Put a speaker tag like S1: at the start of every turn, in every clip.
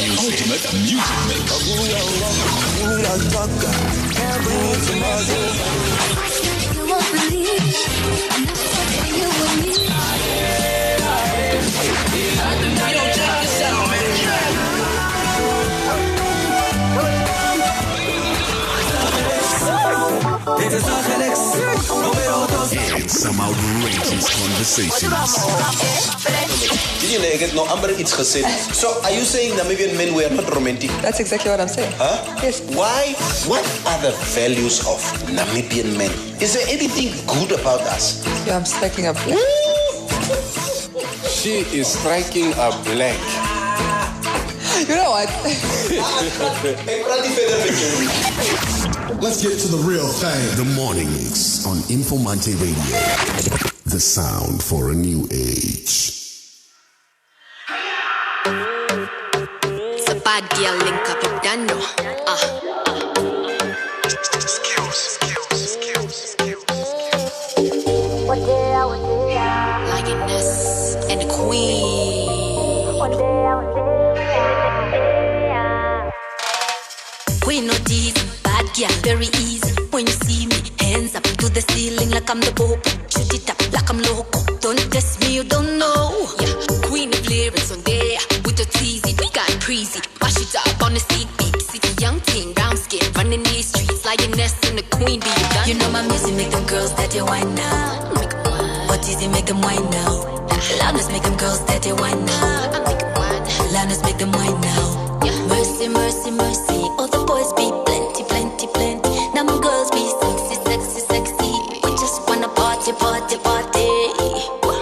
S1: music maker.
S2: You won't believe, I'm not talking you and me.
S1: Yo, check this out, man. It's some outrageous conversations.
S3: Ek het nog amper iets gesê. So, are you saying Namibian men were not romantic?
S4: That's exactly what I'm saying.
S3: Huh?
S4: Yes.
S3: Why? What are the values of Namibian men? Is there anything good about us?
S4: Yeah, I'm striking up.
S5: She is striking a blank.
S4: You know what?
S6: Let's get to the real thing.
S1: The mornings on Informanté Radio. The sound for a new age.
S7: It's a bad girl link up with Dano. Lioness and the queen. Queen no tease, bad girl, very easy. When you see me, hands up to the ceiling like I'm the Pope. Shoot it up like I'm loco. Don't test me, you don't know. Yeah, queen of lyrics on there with the teasy. We got crazy, mash it up on the seat. Big city, young teen, brown skin, running these streets. Lioness and the queen, be you done? You know my music make them girls that they whine now. What is it make them whine now? Loudness make them girls that they whine now. Loudness make them whine now. Mercy, mercy, mercy. All the boys be plenty, plenty, plenty. Now my girls be sexy, sexy, sexy. We just wanna party, party, party.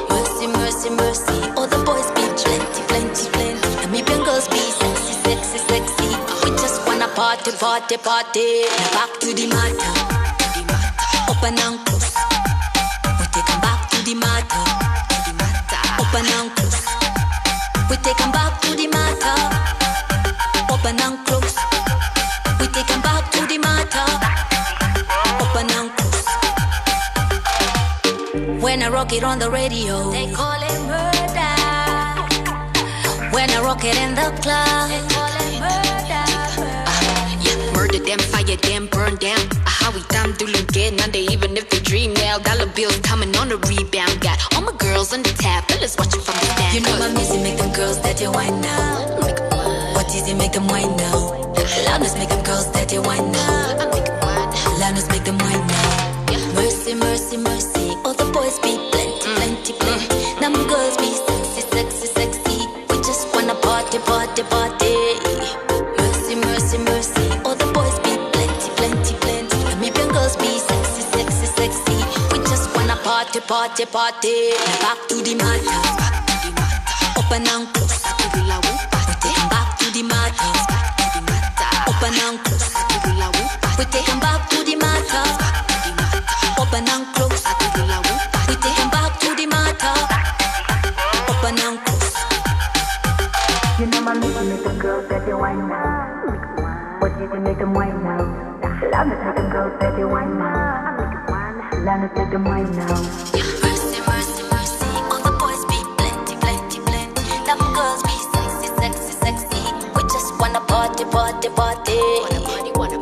S7: Mercy, mercy, mercy. All the boys be plenty, plenty, plenty. Namibian girls be sexy, sexy, sexy. We just wanna party, party, party. Now back to the matter. Open and close. We take 'em back to the matter. Open and close. We take 'em back to the matter. Open and close. We take 'em back to the matter. Open and close. When I rock it on the radio, they call it murder. When I rock it in the club, they call it murder. Yeah, murder them, fire them, burn them. How we time do again? None even if they dream now. Dollar bills coming on the rebound. Got all my girls on the tab, fellas watching from the stand. You know my music make them girls that they whine now. What is it make them whine now? Loudness make them girls that they whine now. Loudness make them whine now. Mercy, mercy, mercy. All the boys be plenty, plenty, plenty. Now my girls be sexy, sexy, sexy. We just wanna party, party, party. Mercy, mercy, mercy. All the boys be plenty, plenty, plenty. Namibian girls be sexy, sexy, sexy. We just wanna party, party, party. Now back to the matter. Open and close. Back to the matter. Open and close. We take 'em back to the matter. Open and close. We take 'em back to the matter. Open and close.
S8: You know my music make them girls that they whine now. What did they make them whine now? Loudness make them girls that they whine now. Loudness make them whine now.
S7: Mercy, mercy, mercy. All the boys be plenty, plenty, plenty. Them girls be sexy, sexy, sexy. We just wanna party, party, party.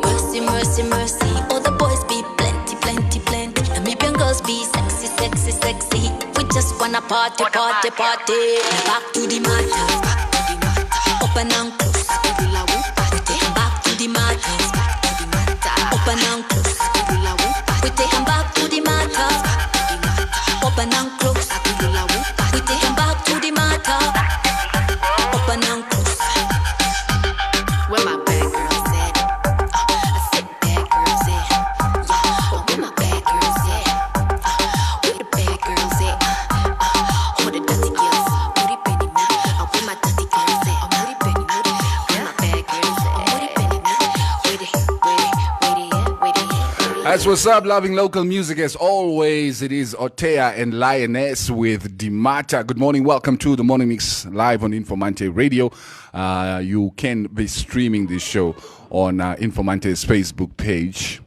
S7: Mercy, mercy, mercy. All the boys be plenty, plenty, plenty. Namibian girls be sexy, sexy, sexy. We just wanna party, party, party. Now back to the matter. Open and close. We take 'em back to the matter. Open and close. We take 'em back to the matter. Open and close. We take 'em back to the matter. Open and close. Where my bad girls at? I said bad girls at. Yeah, where my bad girls at? Where the bad girls at? Where the dirty girls? Where the penny now? Where my dirty girls at? Where the penny now? Where my bad girls at? Where the penny now? Where the
S9: That's what's up, loving local music as always. It is Otea and Lioness with Dimata. Good morning, welcome to the Morning Mix live on Informanté Radio. You can be streaming this show on Informanté's Facebook page.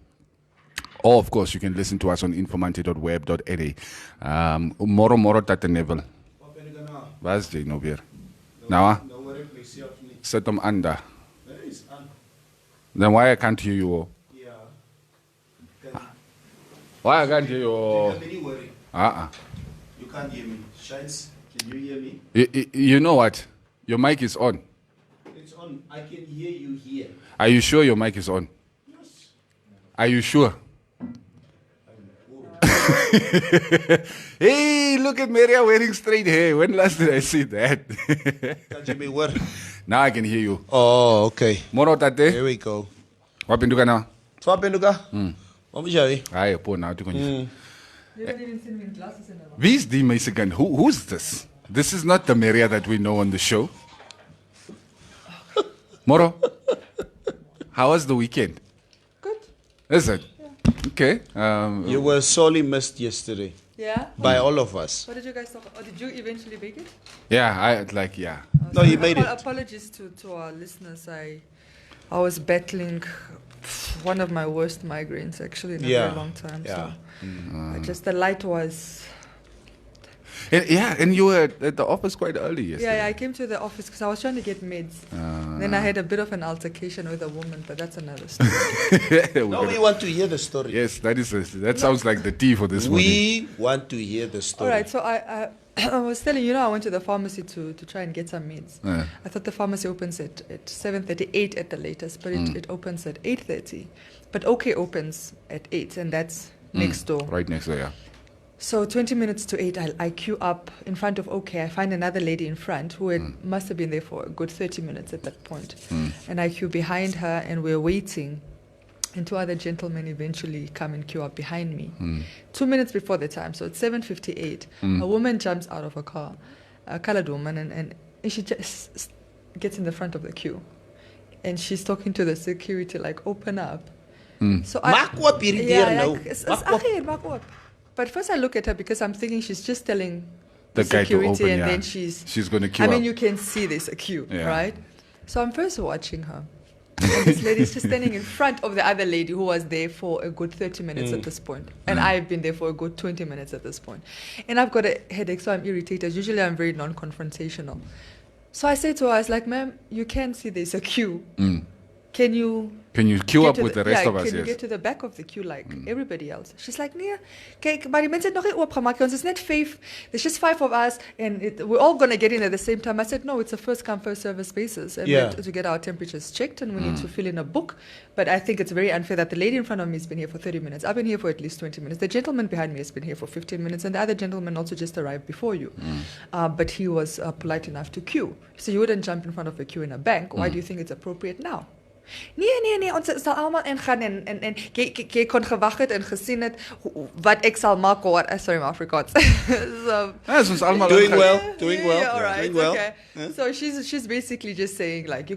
S9: Or of course you can listen to us on informanté.web.na. Moro moro tate nevel. Was jy nou weer? Nou? Sit them under. Then why I can't hear you?
S6: Yeah.
S9: Why I can't hear you?
S6: You can't hear me. Shines, can you hear me?
S9: You know what? Your mic is on.
S6: It's on. I can hear you here.
S9: Are you sure your mic is on?
S6: Yes.
S9: Are you sure? Hey, look at Maria wearing straight hair. When last did I see that?
S6: Can't you be what?
S9: Now I can hear you.
S6: Oh, okay.
S9: Moro tate.
S6: Here we go.
S9: What been doing now?
S6: Swap Penduka? What was you?
S9: Ay, po now to
S4: You don't even see me in glasses anymore.
S9: Wie is die meisie again? Who's this? This is not the Maria that we know on the show. Moro, how was the weekend?
S4: Good.
S9: Is it?
S4: Yeah.
S9: Okay.
S6: You were sorely missed yesterday
S4: Yeah?
S6: by all of us.
S4: What did you guys talk about? Or did you eventually make it?
S9: Yeah, yeah.
S6: No, you made it.
S4: Apologies to our listeners. I was battling one of my worst migraines actually in a very long time.
S6: Yeah.
S4: So just the light was...
S9: And you were at the office quite early yesterday.
S4: Yeah, I came to the office because I was trying to get meds. Then I had a bit of an altercation with a woman, but that's another story.
S6: No, we want to hear the story.
S9: Yes, that sounds like the tea for this morning.
S6: We want to hear the story.
S4: All right, so I was telling you, I went to the pharmacy to try and get some meds. I thought the pharmacy opens at 7:38 at the latest, but it opens at 8:30. But OK opens at 8, and that's next door.
S9: Right next door, yeah.
S4: So 20 minutes to 8, I queue up in front of OK. I find another lady in front who must have been there for a good 30 minutes at that point. And I queue behind her, and we're waiting. And 2 other gentlemen eventually come and queue up behind me. 2 minutes before the time, so it's 7:58, a woman jumps out of a car, a colored woman, and she just gets in the front of the queue. And she's talking to the security, like, open up. So but first I look at her because I'm thinking she's just telling the
S9: guy to
S4: security
S9: open,
S4: and
S9: yeah.
S4: then she's
S9: going to queue
S4: I mean,
S9: up.
S4: you can see there's a queue,
S9: Yeah.
S4: right? So I'm first watching her. And this lady's just standing in front of the other lady who was there for a good 30 minutes at this point. And I've been there for a good 20 minutes at this point. And I've got a headache, so I'm irritated. Usually I'm very non-confrontational. So I say to her, I was like, ma'am, you can see there's a queue. Can you
S9: queue
S4: get
S9: up
S4: to
S9: with the rest of us?
S4: Can you
S9: Yes.
S4: get to the back of the queue like everybody else? She's like, nee, kijk, maar die mensen het nog niet oopgemaakt. Ons is net 5. There's just 5 of us, and we're all going to get in at the same time. I said, no, it's a first come, first service basis. And we have to get our temperatures checked, and we need to fill in a book. But I think it's very unfair that the lady in front of me has been here for 30 minutes. I've been here for at least 20 minutes. The gentleman behind me has been here for 15 minutes, and the other gentleman also just arrived before you. But he was polite enough to queue. So you wouldn't jump in front of a queue in a bank. Why do you think it's appropriate now? Nee, ons sal almal ingaan en jy kon gewag het en gesien het wat ek sal maak hoor. Sorry, my Afrikaans. So,
S9: ons allemaal
S6: Doing
S9: ingaan.
S6: well, doing well.
S4: Yeah, all right,
S6: doing well.
S4: okay. So she's basically just saying like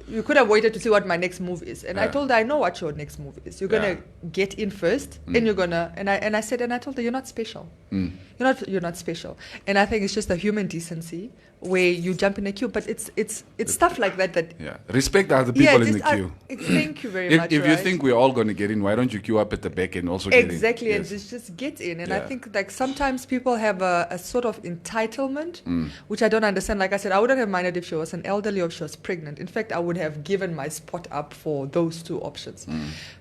S4: you could have waited to see what my next move is, and I told her I know what your next move is. You're gonna get in first, and you're gonna and I told her you're not special. You're not special, and I think it's just a human decency where you jump in a queue, but it's stuff like that.
S9: Yeah, respect the other people in the queue.
S4: Thank you very much.
S9: If you think we're all going to get in, why don't you queue up at the back and also get in?
S4: Exactly,
S9: Yes.
S4: and just get in. And I think like sometimes people have a sort of entitlement, which I don't understand. Like I said, I wouldn't have minded if she was an elderly or if she was pregnant. In fact, I would have given my spot up for those 2 options.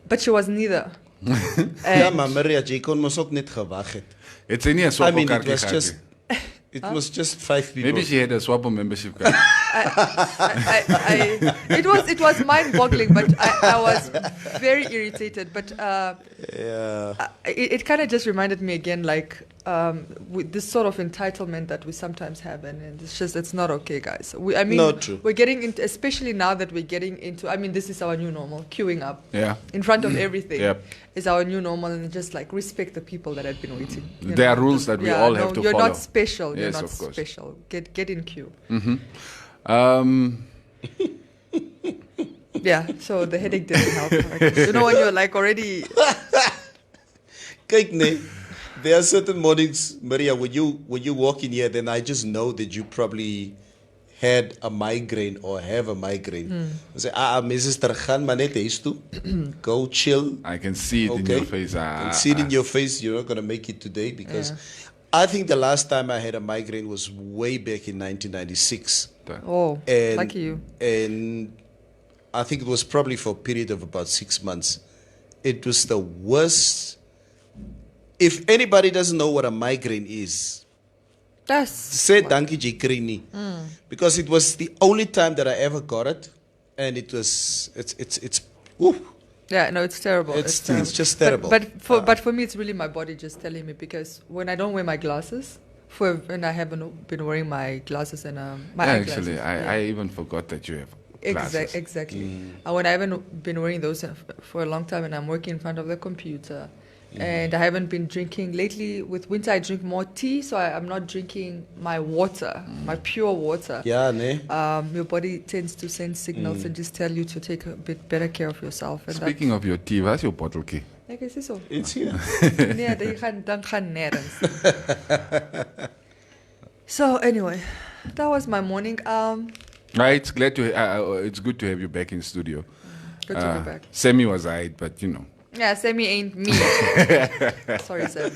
S4: But she was neither.
S6: Ja, maar Maria, jy kon mos ook net gewag het.
S9: It's in here,
S6: I mean, it was just 5 people.
S9: Maybe she had a Swappo membership card.
S4: It was mind-boggling, but I was very irritated. But it kind of just reminded me again, like with this sort of entitlement that we sometimes have, and it's not okay, guys.
S6: Not true.
S4: We're getting into, especially now that we're getting into. I mean, this is our new normal, queuing up in front of everything. Is our new normal, and just like respect the people that have been waiting.
S9: There are rules that we all have to
S4: you're
S9: follow.
S4: Not special.
S9: Yes,
S4: you're not
S9: of course.
S4: special. Get in queue. Yeah, so the headache didn't help. Like, you know when you're like already...
S6: Kyk nee, there are certain mornings, Maria, when you walk in here, then I just know that you probably had a migraine or have a migraine. I say, Mrs. Tergan, maar net huis toe. Go chill.
S9: I can see it in your face.
S6: I can see it in your face. You're not going to make it today because I think the last time I had a migraine was way back in 1996.
S4: Oh,
S6: And,
S4: lucky you.
S6: And I think it was probably for a period of about 6 months. It was the worst. If anybody doesn't know what a migraine is, say dankie Jikrini. Because it was the only time that I ever got it. And it's ooh.
S4: Yeah, no, it's terrible.
S6: It's
S4: terrible.
S6: just terrible.
S4: But for me, it's really my body just telling me, because when I don't wear my glasses, and I haven't been wearing my glasses and my eyeglasses.
S9: Actually, I even forgot that you have glasses.
S4: Exactly. And when I haven't been wearing those for a long time, and I'm working in front of the computer, and I haven't been drinking lately. With winter, I drink more tea, so I'm not drinking my water, my pure water.
S6: Yeah, ne?
S4: Your body tends to send signals and just tell you to take a bit better care of yourself. And
S9: Speaking of your tea, where's your bottle key?
S4: Ek is so.
S6: It's here.
S4: Nee, dan gaan nergens. So anyway, that was my morning.
S9: Right, it's good to have you back in studio.
S4: Good to be back.
S9: Sammy was right, but you know.
S4: Yeah, Sammy ain't me. Sorry, Sammy.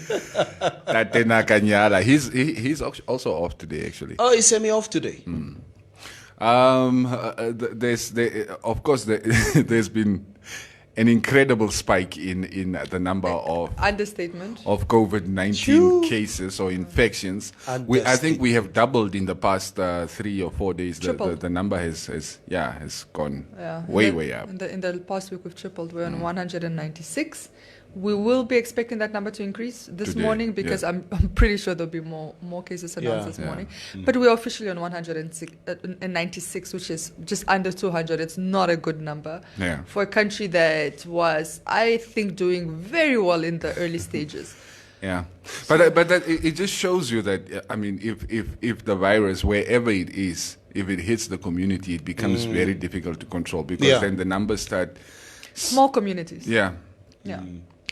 S9: Tatena Kanyala. He's also off today, actually.
S6: Oh, is Sammy off today?
S9: Of course, there's been an incredible spike in the number of
S4: understatement
S9: of COVID-19 cases or infections. I think we have doubled in the past 3 or 4 days. The number has gone way up.
S4: In the past week, we've tripled. We're on 196. We will be expecting that number to increase this morning, because I'm pretty sure there'll be more cases announced this morning. But we're officially on 196, which is just under 200. It's not a good number for a country that was, I think, doing very well in the early stages.
S9: Yeah, but it just shows you that, I mean, if the virus, wherever it is, if it hits the community, it becomes very difficult to control, because then the numbers start.
S4: Small communities.
S9: Yeah.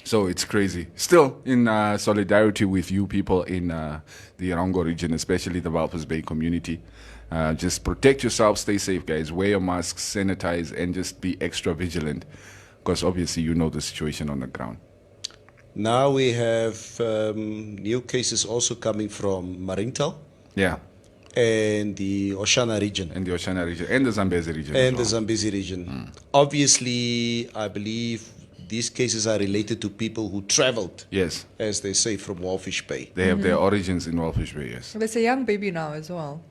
S9: So it's crazy. Still in solidarity with you people in the Irango region, especially the Walvis Bay community. Just protect yourself, stay safe, guys. Wear your masks, sanitize, and just be extra vigilant, because obviously you know the situation on the ground.
S6: Now we have new cases also coming from Marintal.
S9: Yeah.
S6: And the Oshana region.
S9: And the Zambezi region.
S6: And the Zambezi region. Obviously, I believe these cases are related to people who traveled, as they say, from Walfish Bay.
S9: They have their origins in Walfish Bay, yes.
S4: There's a young baby now as well.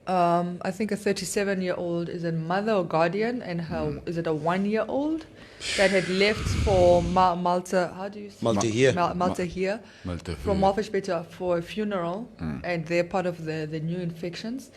S4: I think a 37-year-old is a mother or guardian, and is it a 1-year-old that had left for Malta? How do you say?
S6: Malta here.
S4: Malta here. From Walfish Bay for a funeral, and they're part of the new infections.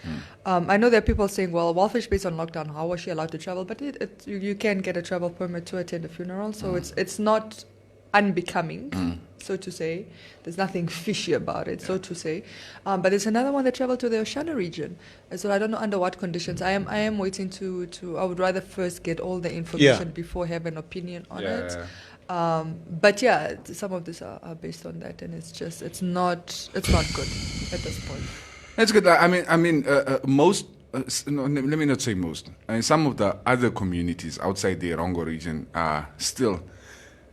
S4: I know there are people saying, well, Walfish Bay is on lockdown. How was she allowed to travel? But you can get a travel permit to attend a funeral, so it's not unbecoming, so to say. There's nothing fishy about it, so to say. But there's another one that traveled to the Oshana region. So I don't know under what conditions. I am waiting to I would rather first get all the information before I have an opinion on it. But yeah, some of these are based on that, and it's not good at this point.
S9: That's good. I mean, most. No, let me not say most. I mean, some of the other communities outside the Irango region are still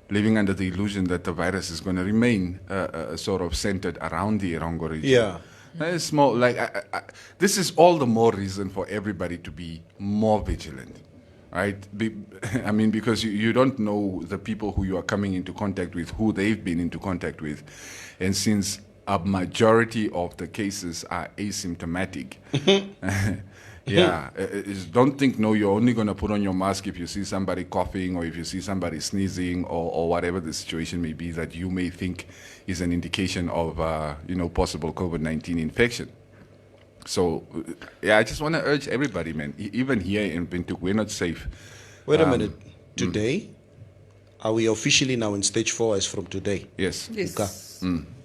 S9: living under the illusion that the virus is going to remain sort of centered around the Irango region.
S6: Yeah.
S9: It's more like, this is all the more reason for everybody to be more vigilant, right? I mean, because you don't know the people who you are coming into contact with, who they've been into contact with. And since a majority of the cases are asymptomatic, don't think, you're only going to put on your mask if you see somebody coughing or if you see somebody sneezing or whatever the situation may be that you may think is an indication of, possible COVID-19 infection. So, I just want to urge everybody, man, even here in Windhoek, we're not safe.
S6: Wait a minute. Today, are we officially now in stage 4 as from today?
S9: Yes.
S6: Okay.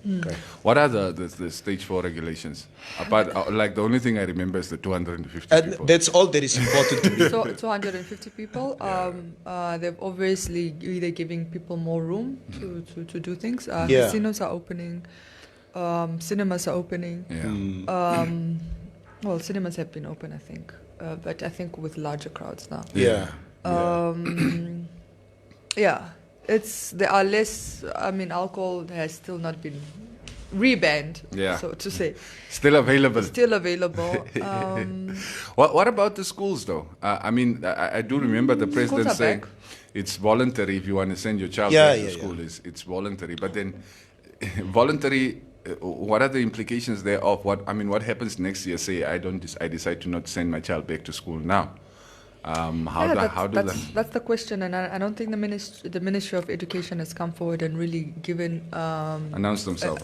S6: Okay.
S9: What are the stage 4 regulations? Apart, the only thing I remember is the 250 people.
S6: That's all that is important to me.
S4: So 250 people. They're obviously either giving people more room to do things. Casinos are opening. Cinemas are opening. Well, cinemas have been open, I think. But I think with larger crowds now. There are less. I mean, alcohol has still not been rebanned,
S9: Yeah.
S4: so to say.
S9: Still available.
S4: Still available.
S9: What about the schools, though? I do remember the president
S4: are
S9: saying
S4: back.
S9: it's voluntary if you want to send your child
S6: Yeah,
S9: back to
S6: yeah,
S9: school. It's voluntary. But then, voluntary, what are the implications there of what happens next year? Say I decide to not send my child back to school now.
S4: That's the question, and I don't think the Ministry of Education has come forward and really given
S9: Announced themselves.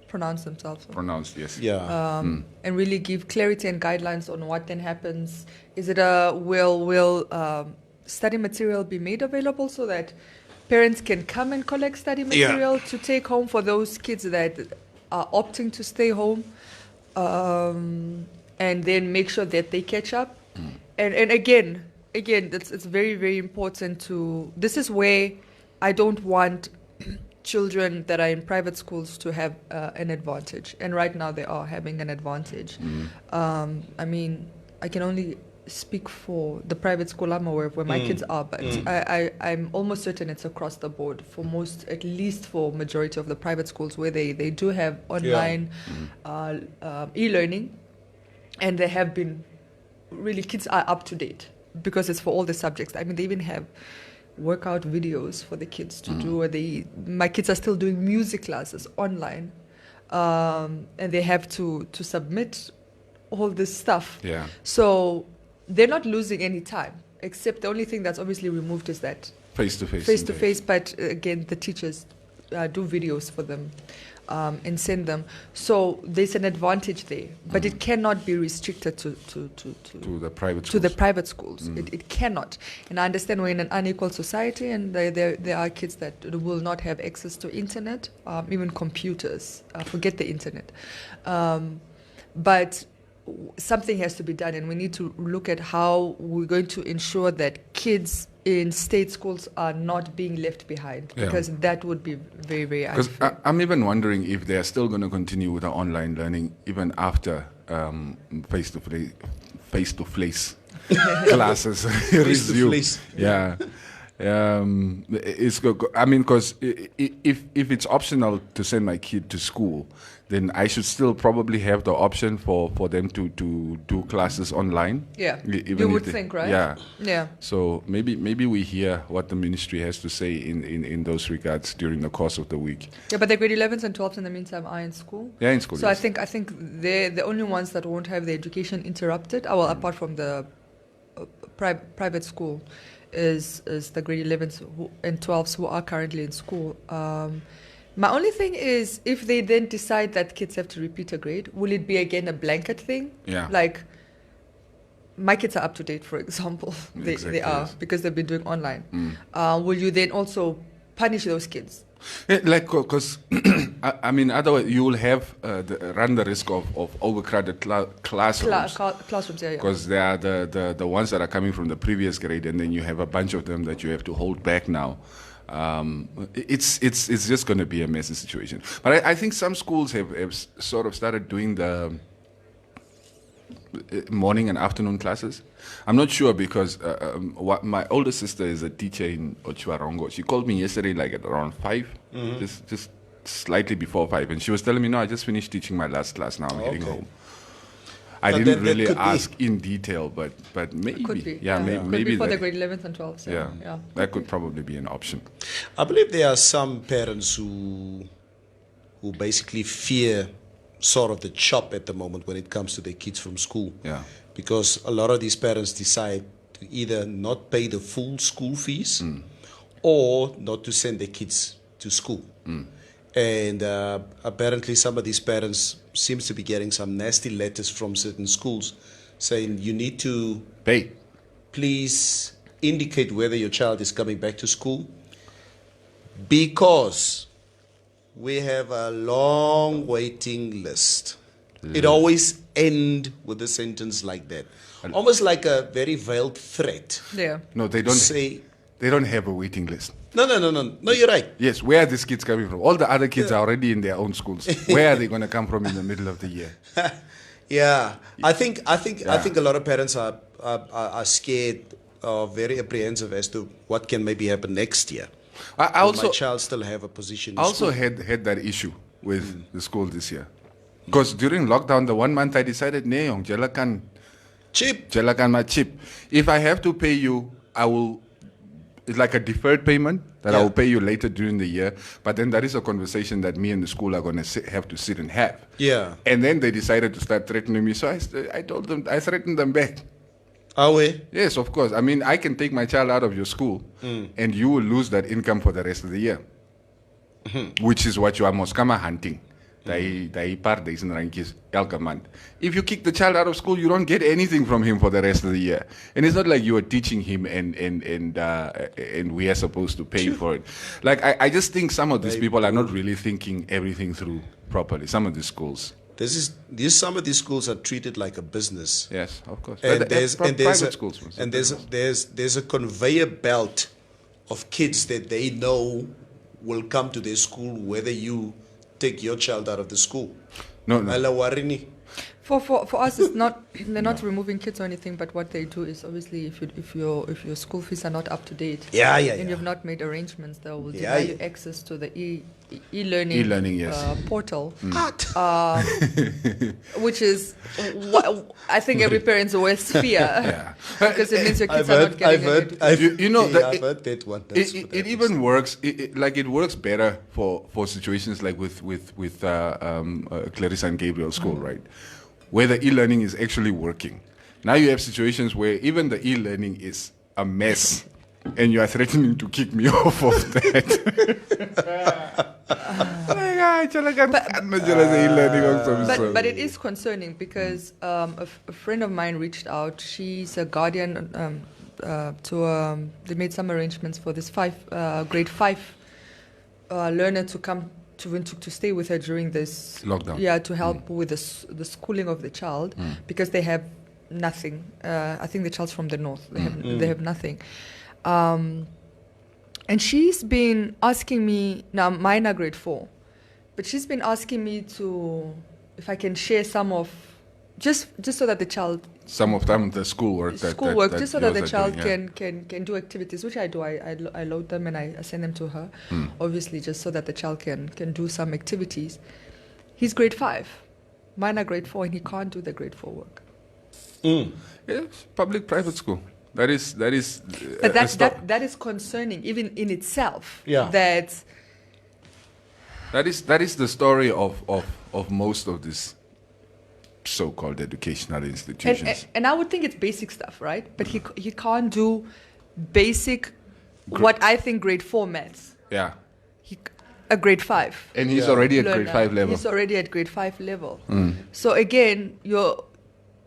S4: Pronounced themselves.
S9: Pronounced, yes.
S6: Yeah.
S4: And really give clarity and guidelines on what then happens. Is it will study material be made available so that parents can come and collect study material to take home for those kids that are opting to stay home, and then make sure that they catch up. And again, it's very, very important to. This is where I don't want children that are in private schools to have an advantage, and right now they are having an advantage. I can only speak for the private school I'm aware of where my kids are, but I'm almost certain it's across the board for most, at least for majority of the private schools where they do have online e-learning, and they have been really, kids are up to date because it's for all the subjects. They even have workout videos for the kids to do. My kids are still doing music classes online, and they have to submit all this stuff.
S9: Yeah.
S4: So they're not losing any time, except the only thing that's obviously removed is that face-to-face. But again, the teachers do videos for them and send them. So there's an advantage there, but it cannot be restricted to
S9: the private schools.
S4: To the private schools. It cannot. And I understand we're in an unequal society, and there are kids that will not have access to internet, even computers. Forget the internet. But something has to be done, and we need to look at how we're going to ensure that kids in state schools are not being left behind, because that would be very, very unfair.
S9: Because I'm even wondering if they're still going to continue with the online learning even after face-to-face classes resume. Yeah. Because if it's optional to send my kid to school, then I should still probably have the option for them to do classes online.
S4: Yeah,
S9: Even
S4: you would think, right?
S9: Yeah.
S4: Yeah.
S9: So maybe we hear what the ministry has to say in those regards during the course of the week.
S4: Yeah, but the grade 11s and 12s in the meantime are in school.
S9: Yeah, in school.
S4: So
S9: yes.
S4: I think they're the only ones that won't have their education interrupted. Apart from the private school, is the grade 11s and 12s who are currently in school. My only thing is, if they then decide that kids have to repeat a grade, will it be again a blanket thing?
S9: Yeah.
S4: Like, my kids are up to date, for example. They are, because they've been doing online. Will you then also punish those kids?
S9: Yeah, because otherwise you will have run the risk of overcrowded classrooms.
S4: Classrooms, yeah.
S9: Because they are the ones that are coming from the previous grade, and then you have a bunch of them that you have to hold back now. It's just going to be a messy situation. But I think some schools have sort of started doing the morning and afternoon classes. I'm not sure because my older sister is a teacher in Ochiwarongo. She called me yesterday like at around 5, just slightly before 5, and she was telling me, no, I just finished teaching my last class, now I'm heading home. I didn't really ask in detail, but maybe.
S4: Could be.
S9: Yeah, maybe
S4: could be for
S9: that,
S4: the grade 11th and 12th.
S9: Yeah, that could probably be an option.
S6: I believe there are some parents who basically fear sort of the chop at the moment when it comes to their kids from school.
S9: Yeah.
S6: Because a lot of these parents decide to either not pay the full school fees or not to send their kids to school. And apparently some of these parents seems to be getting some nasty letters from certain schools saying you need to
S9: pay.
S6: Please indicate whether your child is coming back to school, because we have a long waiting list. It always ends with a sentence like that, almost like a very veiled threat.
S4: Yeah.
S9: No, they don't have a waiting list.
S6: No, you're right.
S9: Yes, where are these kids coming from? All the other kids are already in their own schools. Where are they going to come from in the middle of the year?
S6: Yeah, I think a lot of parents are scared or very apprehensive as to what can maybe happen next year.
S9: I also,
S6: my child still have a position in
S9: I also
S6: school.
S9: had that issue with the school this year. Because during lockdown, the 1 month I decided, nee, jalakan
S6: Cheap.
S9: my chip. If I have to pay you, I will. It's like a deferred payment that I
S6: Yeah.
S9: will pay you later during the year. But then that is a conversation that me and the school are going to have to sit and have.
S6: Yeah.
S9: And then they decided to start threatening me. So I told them, I threatened them back.
S6: Are we?
S9: Yes, of course. I mean, I can take my child out of your school and you will lose that income for the rest of the year, which is what you are moskama hunting. Daai paar duisend randjies elke month. If you kick the child out of school, you don't get anything from him for the rest of the year. And it's not like you are teaching him and we are supposed to pay for it. Like, I just think some of these people are not really thinking everything through properly. Some of these schools.
S6: Some of these schools are treated like a business.
S9: Yes, of course.
S6: And
S9: But
S6: there's
S9: private schools.
S6: there's a conveyor belt of kids that they know will come to their school whether you take your child out of the school.
S9: No.
S6: Alawarini.
S4: For us, it's not they're not removing kids or anything, but what they do is obviously if your school fees are not up to date, and you've not made arrangements, they will deny you access to the e-learning
S9: yes.
S4: portal, which is what I think every parent's worst fear, because it means your kids are not getting an education.
S6: I've heard that one.
S9: It even works. It works better for situations like with Clarissa and Gabriel School, right? Where the e-learning is actually working. Now you have situations where even the e-learning is a mess, and you are threatening to kick me off of that.
S4: But it is concerning because a friend of mine reached out. She's a guardian they made some arrangements for this grade 5 learner to come to stay with her during this
S9: lockdown.
S4: Yeah, to help with the schooling of the child because they have nothing. I think the child's from the north. They have nothing. And she's been asking me, now mine are grade 4, but she's been asking me if I can share some of, just so that the child...
S9: Some of the schoolwork.
S4: Just so that the child can do activities, which I do. I load them and I send them to her, obviously just so that the child can do some activities. He's grade 5. Mine are grade 4 and he can't do the grade 4 work.
S9: Yes, public-private school. That is
S4: that is concerning even in itself.
S6: Yeah.
S9: That is the story of most of these so-called educational institutions.
S4: And I would think it's basic stuff, right? But he can't do basic what I think grade 4 maths.
S9: Yeah.
S4: A grade 5.
S9: And he's already at grade 5 level.
S4: He's already at grade 5 level. So again,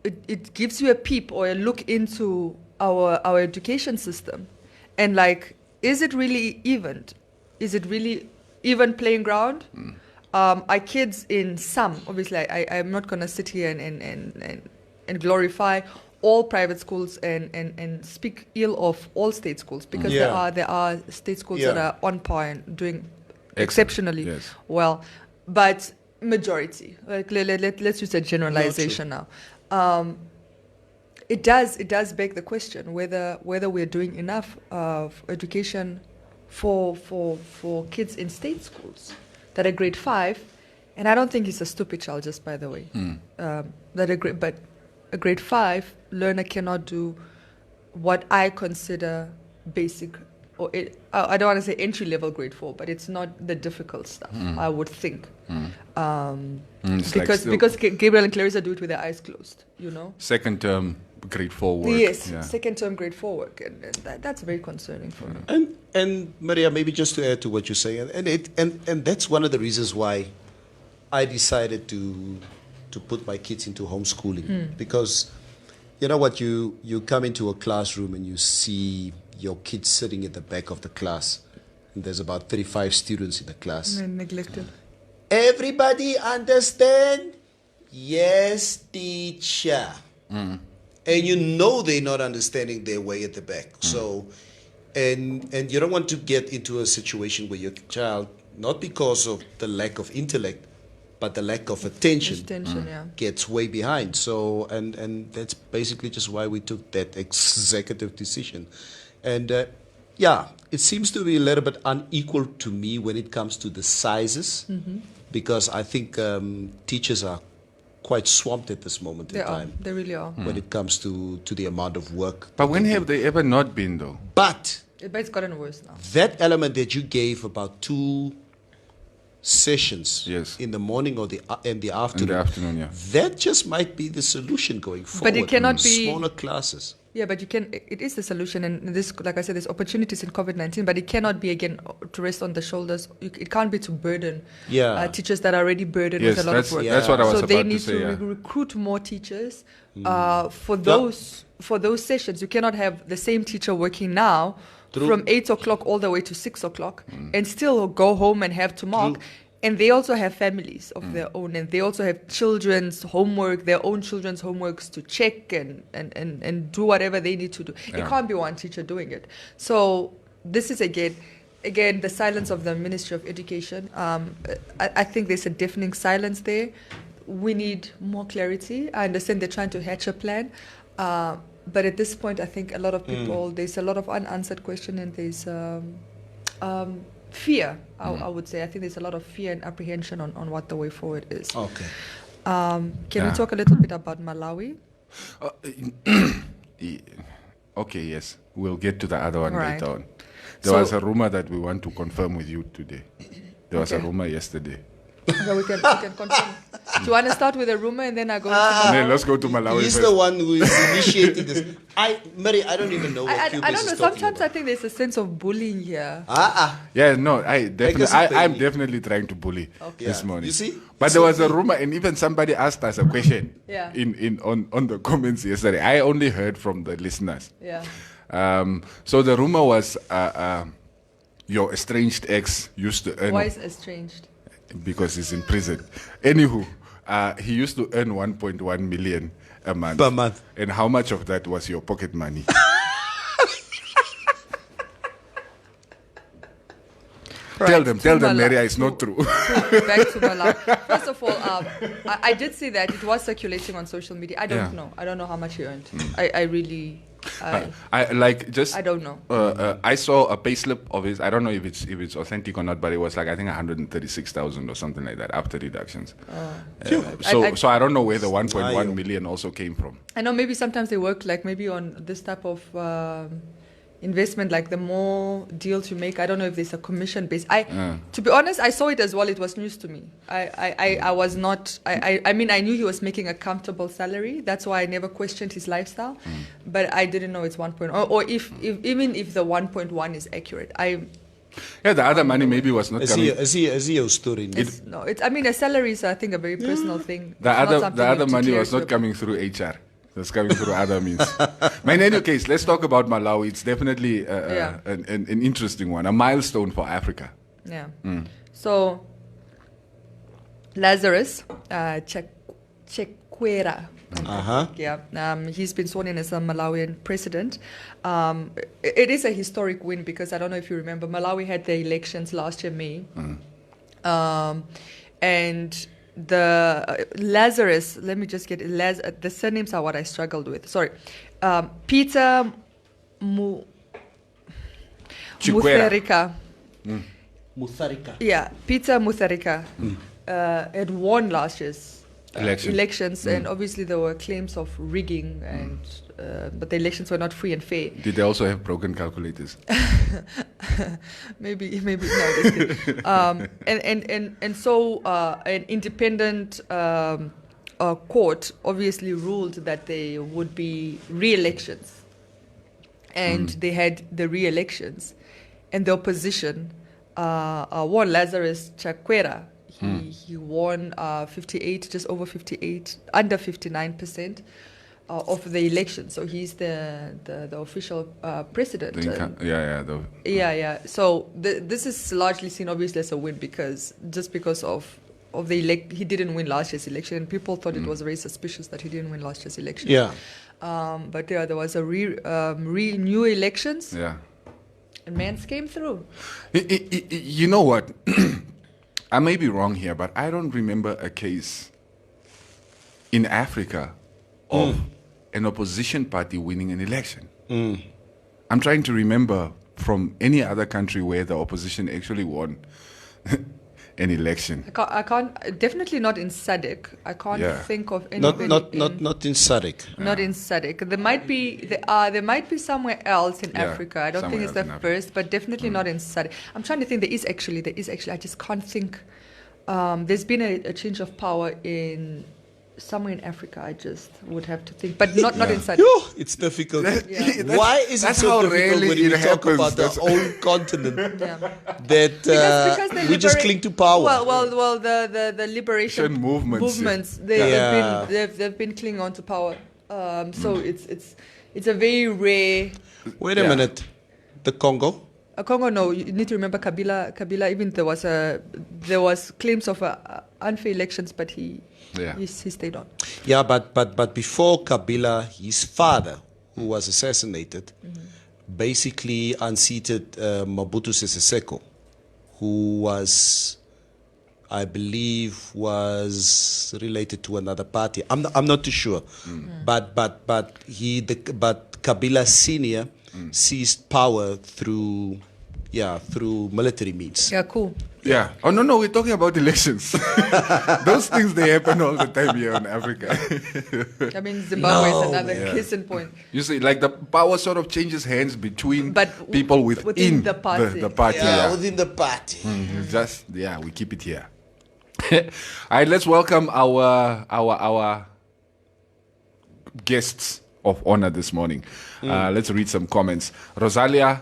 S4: it gives you a peep or a look into our education system, and like, is it really even? Is it really even playing ground? Are kids in some? Obviously, I'm not going to sit here and glorify all private schools and speak ill of all state schools, because there are state schools that are on par and doing exceptionally well, but majority. Like let's use a generalization now. It does beg the question whether we're doing enough of education for kids in state schools that are grade 5, and I don't think he's a stupid child, just by the way. But a grade 5 learner cannot do what I consider basic, or I don't want to say entry level grade 4, but it's not the difficult stuff. I would think, because Gabriel and Clarissa do it with their eyes closed.
S9: Second term grade 4 work.
S4: Yes, second term grade 4 work, and that's very concerning for me.
S6: And Maria, maybe just to add to what you say, and that's one of the reasons why I decided to put my kids into homeschooling, because you know what, you come into a classroom and you see your kids sitting at the back of the class, and there's about 35 students in the class.
S4: Neglected.
S6: Everybody understand? Yes, teacher. And you know they're not understanding their way at the back. So, and you don't want to get into a situation where your child, not because of the lack of intellect, but the lack of attention gets way behind. So, and that's basically just why we took that executive decision. And it seems to be a little bit unequal to me when it comes to the sizes. because I think teachers are quite swamped at this moment in time.
S4: They really are.
S6: When it comes to the amount of work.
S9: But when have they ever not been, though?
S6: But
S4: It's gotten worse now.
S6: that element that you gave about 2 sessions
S9: Yes.
S6: in the morning or in the afternoon,
S9: In the afternoon, yeah.
S6: that just might be the solution going forward.
S4: it cannot be-
S6: smaller classes.
S4: Yeah, but it is the solution, and this, like I said, there's opportunities in COVID-19, but it cannot be, again, to rest on the shoulders. It can't be to burden teachers that are already burdened
S9: Yes,
S4: with a lot of work.
S9: that's what I was
S4: so they
S9: about
S4: need
S9: to say. Yeah.
S4: recruit more teachers for those sessions. You cannot have the same teacher working now from 8 o'clock all the way to 6 o'clock and still go home and have to mark. And they also have families of their own, and they also have children's homework, their own children's homeworks to check and do whatever they need to do.
S9: Yeah.
S4: It can't be one teacher doing it. So this is again the silence of the Ministry of Education. I think there's a deafening silence there. We need more clarity. I understand they're trying to hatch a plan. But at this point, I think a lot of people, there's a lot of unanswered question, and there's fear, I would say. I think there's a lot of fear and apprehension on what the way forward is.
S6: Okay.
S4: Can we talk a little bit about Malawi?
S9: Okay, yes. We'll get to the other one
S4: Right.
S9: later on. There was a rumor that we want to confirm with you today. There was a rumor yesterday.
S4: Okay, we can confirm. Do you want to start with a rumor and then I go to
S9: And then
S4: Malawi?
S9: let's go to Malawi
S6: He's
S9: first.
S6: the one who is initiating this. Mary, I don't even know what
S4: I
S6: Cubase
S4: don't know.
S6: is talking
S4: Sometimes I
S6: about.
S4: think there's a sense of bullying here.
S9: Yeah, no, I'm
S6: baby.
S9: definitely trying to bully this
S6: Yeah.
S9: morning.
S6: You see?
S9: But there was a rumor, and even somebody asked us a question
S4: Yeah.
S9: on the comments yesterday. I only heard from the listeners.
S4: Yeah.
S9: So the rumor was your estranged ex used to earn
S4: Why is estranged?
S9: because he's in prison. Anywho, he used to earn 1.1 million a month.
S6: Per month.
S9: And how much of that was your pocket money? Tell them, Maria, it's not true.
S4: Back to Malawi. First of all, I did see that it was circulating on social media. I don't know. I don't know how much he earned. I really...
S9: I
S4: don't know.
S9: I saw a payslip of his. I don't know if it's authentic or not, but it was like I think 136,000 or something like that after deductions. So I don't know where the 1.1 million also came from.
S4: I know maybe sometimes they work like maybe on this type of investment, like the more deals you make. I don't know if there's a commission base. To be honest, I saw it as well. It was news to me. I was not. I mean, I knew he was making a comfortable salary. That's why I never questioned his lifestyle. But I didn't know it's 1.1, or if even if the 1.1 is accurate.
S9: Yeah, the other money maybe was not coming.
S6: Is he your story?
S4: I mean, a salary is, I think, a very personal thing.
S9: The
S4: It's not something
S9: other
S4: you
S9: money
S4: declare
S9: was
S4: to
S9: not coming through HR. It was coming through other means. But in any case, let's talk about Malawi. It's definitely an interesting one, a milestone for Africa.
S4: Yeah. So, Lazarus Chakwera. Yeah. He's been sworn in as a Malawian president. It is a historic win because I don't know if you remember, Malawi had the elections last year, May. And the Lazarus, let me just get it. The surnames are what I struggled with. Sorry. Peter Mutharika.
S6: Mutharika.
S4: Yeah, Peter Mutharika had won last year's elections, and obviously there were claims of rigging, and but the elections were not free and fair.
S9: Did they also have broken calculators?
S4: maybe no, just kidding. And so an independent court obviously ruled that there would be re-elections, and they had the re-elections, and the opposition won. Lazarus Chakwera, he won 58, just over 58, under 59% of the election. So he's the official president. So this is largely seen obviously as a win because of the he didn't win last year's election, and people thought it was very suspicious that he didn't win last year's election. But there was a new elections. And Mans came through.
S9: You know what? I may be wrong here, but I don't remember a case in Africa of an opposition party winning an election. I'm trying to remember from any other country where the opposition actually won. an election.
S4: I can't, definitely not in SADC. I can't think of anybody.
S6: Not in SADC.
S4: Not in SADC. There might be somewhere else in Africa. I don't think it's the first, but definitely not in SADC. I'm trying to think. There is actually. I just can't think. There's been a change of power in somewhere in Africa. I just would have to think, but not in SADC.
S6: It's difficult. Why is it so difficult when we talk about the whole continent that we just cling to power?
S4: Well, the liberation movements they've been clinging on to power. So it's a very rare.
S6: Wait a minute, the Congo.
S4: Congo, no. You need to remember Kabila. Even there was claims of unfair elections, but he stayed on.
S6: Yeah, but before Kabila, his father, who was assassinated, basically unseated Mobutu Sese Seko, who was, I believe, was related to another party. I'm not too sure, but Kabila Senior seized power through military means.
S4: Yeah, cool.
S9: Yeah. Oh, no, we're talking about elections. Those things, they happen all the time here in Africa.
S4: I mean, Zimbabwe is another case in point.
S9: You see, like the power sort of changes hands between people within the party.
S6: Within the party.
S9: We keep it here. All right, let's welcome our guests of honor this morning. Let's read some comments. Rosalia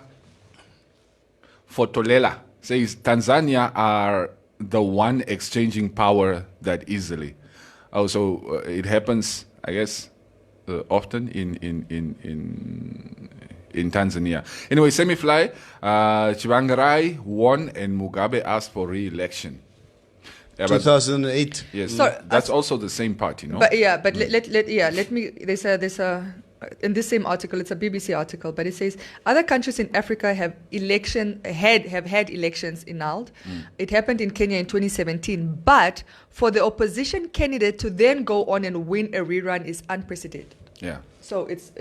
S9: Fotolela says Tanzania are the one exchanging power that easily. Also, it happens, I guess, often in Tanzania. Anyway, Semifly, Chivangarai won and Mugabe asked for re-election.
S6: 2008.
S9: Yes, that's also the same party, no?
S4: But let me. There's a in this same article. It's a BBC article, but it says other countries in Africa have had elections annulled. It happened in Kenya in 2017, but for the opposition candidate to then go on and win a rerun is unprecedented.
S9: Yeah.
S4: So it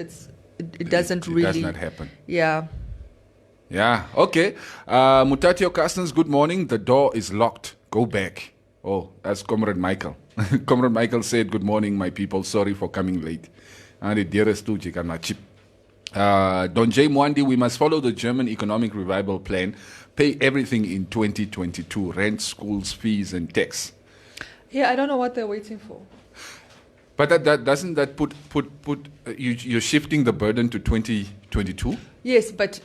S4: doesn't really.
S9: It does not happen.
S4: Yeah.
S9: Yeah. Okay. Mutatio Castens, good morning. The door is locked. Go back. Oh, that's Comrade Michael. Comrade Michael said, good morning, my people. Sorry for coming late. And the dearest to chip. Don J. Mwandi, we must follow the German economic revival plan. Pay everything in 2022. Rent, schools, fees, and tax.
S4: Yeah, I don't know what they're waiting for.
S9: But that doesn't that put you're shifting the burden to 2022?
S4: Yes, but...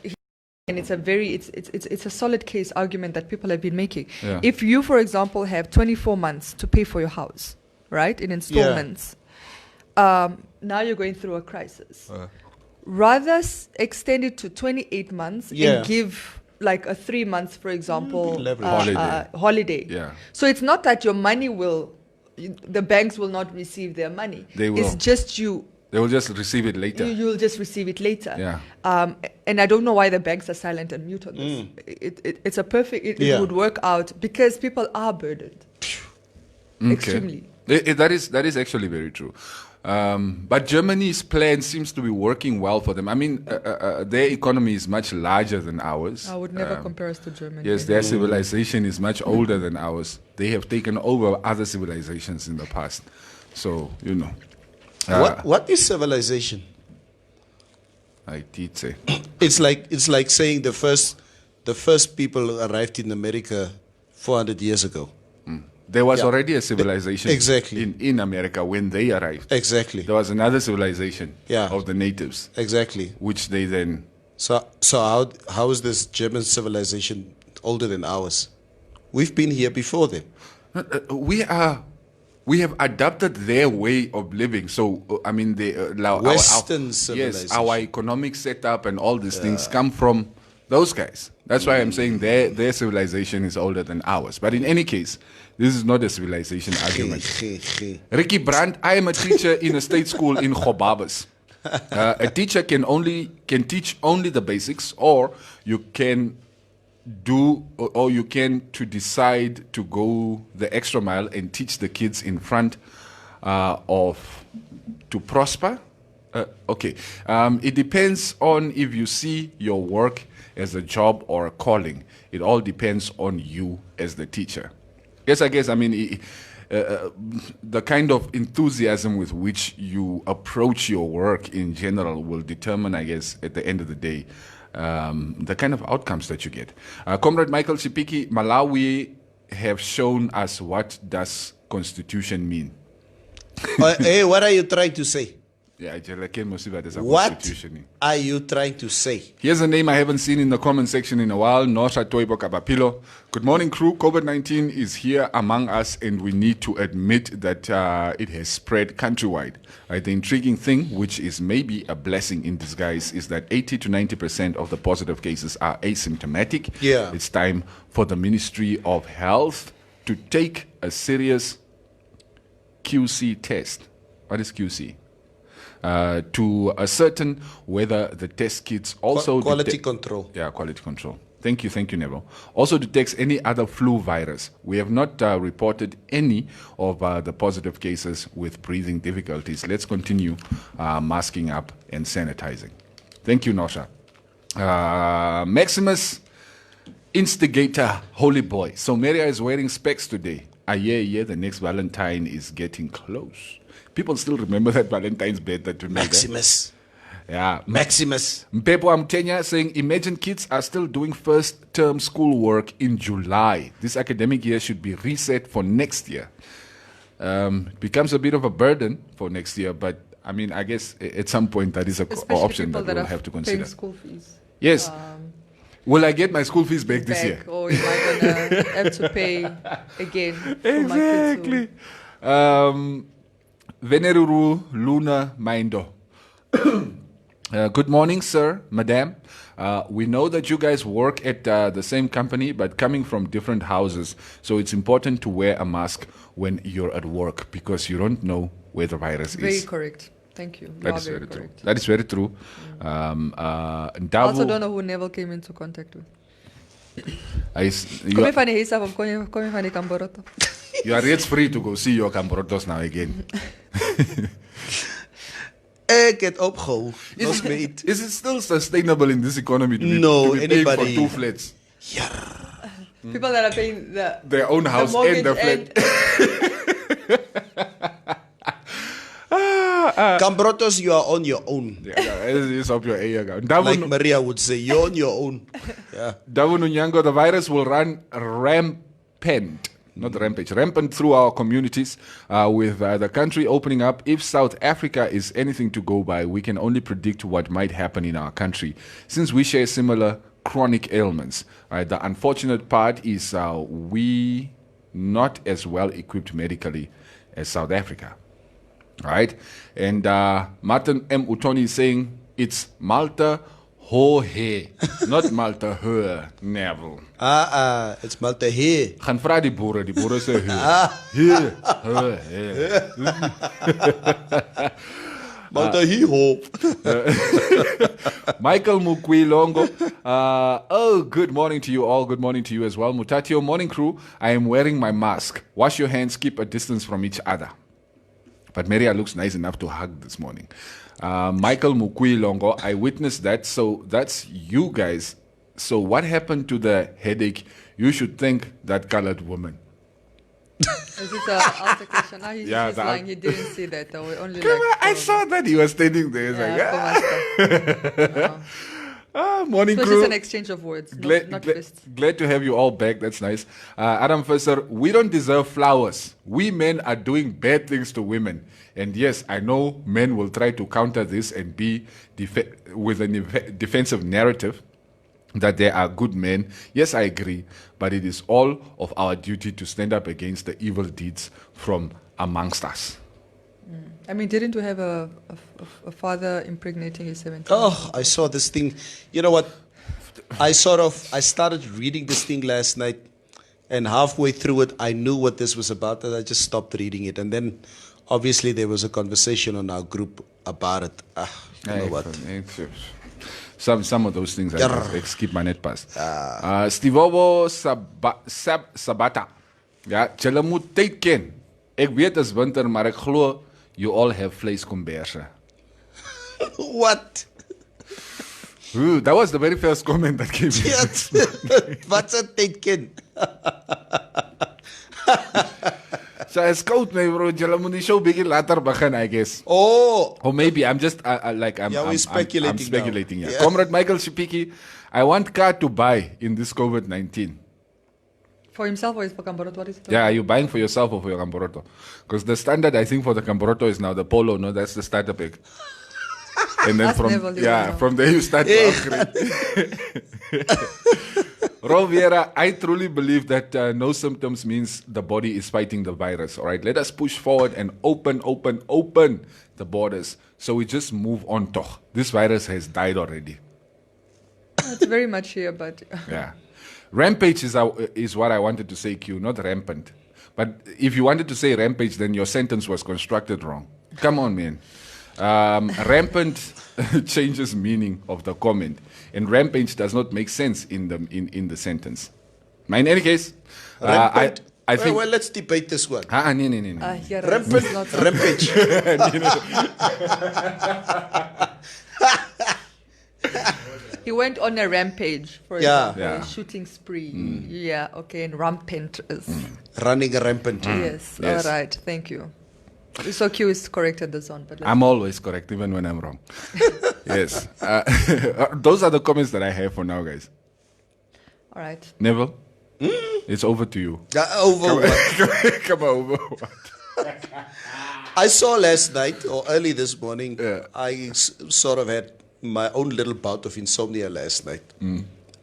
S4: And it's a solid case argument that people have been making.
S9: Yeah.
S4: If you, for example, have 24 months to pay for your house, right, in installments, now you're going through a crisis. Rather extend it to 28 months and give like a 3 months, for example, holiday.
S9: Yeah.
S4: So it's not that your money the banks will not receive their money.
S9: They will.
S4: It's just you.
S9: They will just receive it later.
S4: You'll just receive it later.
S9: Yeah.
S4: And I don't know why the banks are silent and mute on this. It's a perfect... It would work out because people are burdened.
S9: Okay.
S4: Extremely.
S9: That is actually very true. But Germany's plan seems to be working well for them. I mean, their economy is much larger than ours.
S4: I would never compare us to Germany.
S9: Yes, their civilization is much older than ours. They have taken over other civilizations in the past. So, you know.
S6: What is civilization?
S9: I did say.
S6: It's like saying the first people arrived in America 400 years ago.
S9: There was already a civilization
S6: exactly
S9: in America when they arrived.
S6: Exactly.
S9: There was another civilization of the natives.
S6: Exactly.
S9: Which they then...
S6: So how is this German civilization older than ours? We've been here before them.
S9: We have adopted their way of living. So, I mean,
S6: Western civilization.
S9: Yes, our economic setup and all these things come from those guys. That's why I'm saying their civilization is older than ours. But in any case, this is not a civilization argument. Ricky Brandt, I am a teacher in a state school in Gobabas. A teacher can teach only the basics, or you can decide to go the extra mile and teach the kids in front to prosper. It depends on if you see your work as a job or a calling. It all depends on you as the teacher. Yes, I guess. I mean, the kind of enthusiasm with which you approach your work in general will determine, I guess, at the end of the day, the kind of outcomes that you get. Comrade Michael Chipiki, Malawi have shown us what does constitution mean.
S6: Hey, what are you trying to say?
S9: Yeah,
S6: What are you trying to say?
S9: Here's a name I haven't seen in the comment section in a while, Nosha Toibo Kabapilo. Good morning, crew. COVID-19 is here among us, and we need to admit that it has spread countrywide. The intriguing thing, which is maybe a blessing in disguise, is that 80 to 90% of the positive cases are asymptomatic.
S6: Yeah.
S9: It's time for the Ministry of Health to take a serious QC test. What is QC? To ascertain whether the test kits also
S6: quality control.
S9: Yeah, quality control. Thank you, Neville. Also detects any other flu virus. We have not reported any of the positive cases with breathing difficulties. Let's continue masking up and sanitizing. Thank you, Nosha. Maximus, instigator, holy boy. So Maria is wearing specs today. Yeah, the next Valentine is getting close. People still remember that Valentine's Day that we made.
S6: Maximus.
S9: Yeah.
S6: Maximus.
S9: Mpepo Amtenya saying, imagine kids are still doing first term schoolwork in July. This academic year should be reset for next year. Becomes a bit of a burden for next year, but I mean, I guess at some point that is an option that we'll have to consider.
S4: School fees.
S9: Yes. Will I get my school fees back this year?
S4: Or am I going to have to pay again?
S9: Exactly. Veneruru Luna Maindo. Good morning, sir, madam. We know that you guys work at the same company, but coming from different houses. So it's important to wear a mask when you're at work because you don't know where the virus is.
S4: Very correct. Thank you.
S9: That is very true. That is very true.
S4: I also don't know who Neville came into contact with.
S9: You are yet free to go see your Camborotos now again.
S6: Get up, ho.
S9: Is it still sustainable in this economy to be paying for 2 flats?
S6: Yeah.
S4: People that are paying
S9: their own house and the flat.
S6: Cambrotos, you are on your own.
S9: It's up your area.
S6: Like Maria would say, you're on your own. Yeah.
S9: Davun Unyango, the virus will run rampant. Not rampage, rampant through our communities with the country opening up. If South Africa is anything to go by, we can only predict what might happen in our country since we share similar chronic ailments. The unfortunate part is we not as well equipped medically as South Africa. Right? And Martin M. Utoni is saying it's Malta Ho he, not Malta her, Neville.
S6: It's Malta he.
S9: Gaan vra die boere sê
S6: Malta he ho.
S9: Michael Mukwilongo. Good morning to you all. Good morning to you as well. Mutatio, morning crew. I am wearing my mask. Wash your hands, keep a distance from each other. But Maria looks nice enough to hug this morning. Michael Mukwilongo, I witnessed that. So that's you guys. So what happened to the headache? You should thank that colored woman.
S4: Is it an altercation? He's lying. He didn't see that. We only
S9: I saw that he was standing there. Morning
S4: so
S9: crew.
S4: It's just an exchange of words, not fists.
S9: Glad to have you all back. That's nice. Adam Fisser, we don't deserve flowers. We men are doing bad things to women. And yes, I know men will try to counter this and be with a defensive narrative that they are good men. Yes, I agree. But it is all of our duty to stand up against the evil deeds from amongst us.
S4: I mean, didn't we have a father impregnating his 17?
S6: Oh, I saw this thing. You know what? I started reading this thing last night, and halfway through it, I knew what this was about, and I just stopped reading it. And then, obviously, there was a conversation on our group about it. You know what?
S9: Some of those things I skip my net past. Stivobo Sabata. Ja, julle moet tyd ken. Ek weet is winter, maar ek glo you all have vleeskomberse.
S6: What?
S9: Ooh, that was the very first comment that came in.
S6: What's a tyd ken?
S9: So it's koud, my bro. Julle moet die show bietjie later begin, I guess.
S6: Oh,
S9: Or maybe I'm just like
S6: Yeah, we're speculating
S9: I'm speculating.
S6: now.
S9: Yeah.
S6: Yeah.
S9: Comrade Michael Shipiki, I want car to buy in this COVID-19.
S4: For himself or is for Kamboroto? What is it?
S9: Yeah, are you buying for yourself or for your Kamboroto? Because the standard, I think, for the Kamboroto is now the Polo. No, that's the starter pack. And then
S4: That's never legal.
S9: from there you start to upgrade. Roviera, I truly believe that no symptoms means the body is fighting the virus. All right, let us push forward and open the borders. So we just move on. Toch. This virus has died already.
S4: It's very much here, but
S9: Yeah. Rampage is what I wanted to say, Q, not rampant. But if you wanted to say rampage, then your sentence was constructed wrong. Come on, man. Rampant changes meaning of the comment, and rampage does not make sense in the sentence. In any case,
S6: rampant.
S9: I think.
S6: Well, let's debate this one.
S9: No.
S4: yeah,
S6: Rampant,
S4: it's not
S6: rampage.
S4: He went on a rampage, for
S6: Yeah.
S4: example,
S9: Yeah.
S4: a shooting spree. Yeah, okay, and rampant is.
S6: Running rampant.
S4: Yes,
S9: Yes.
S4: all right, thank you. So Q is corrected this one, but
S9: I'm always correct, even when I'm wrong. Yes. Those are the comments that I have for now, guys.
S4: all right.
S9: Neville, it's over to you.
S6: Over what?
S9: Come over.
S6: I saw last night or early this morning,
S9: Yeah.
S6: I sort of had my own little bout of insomnia last night.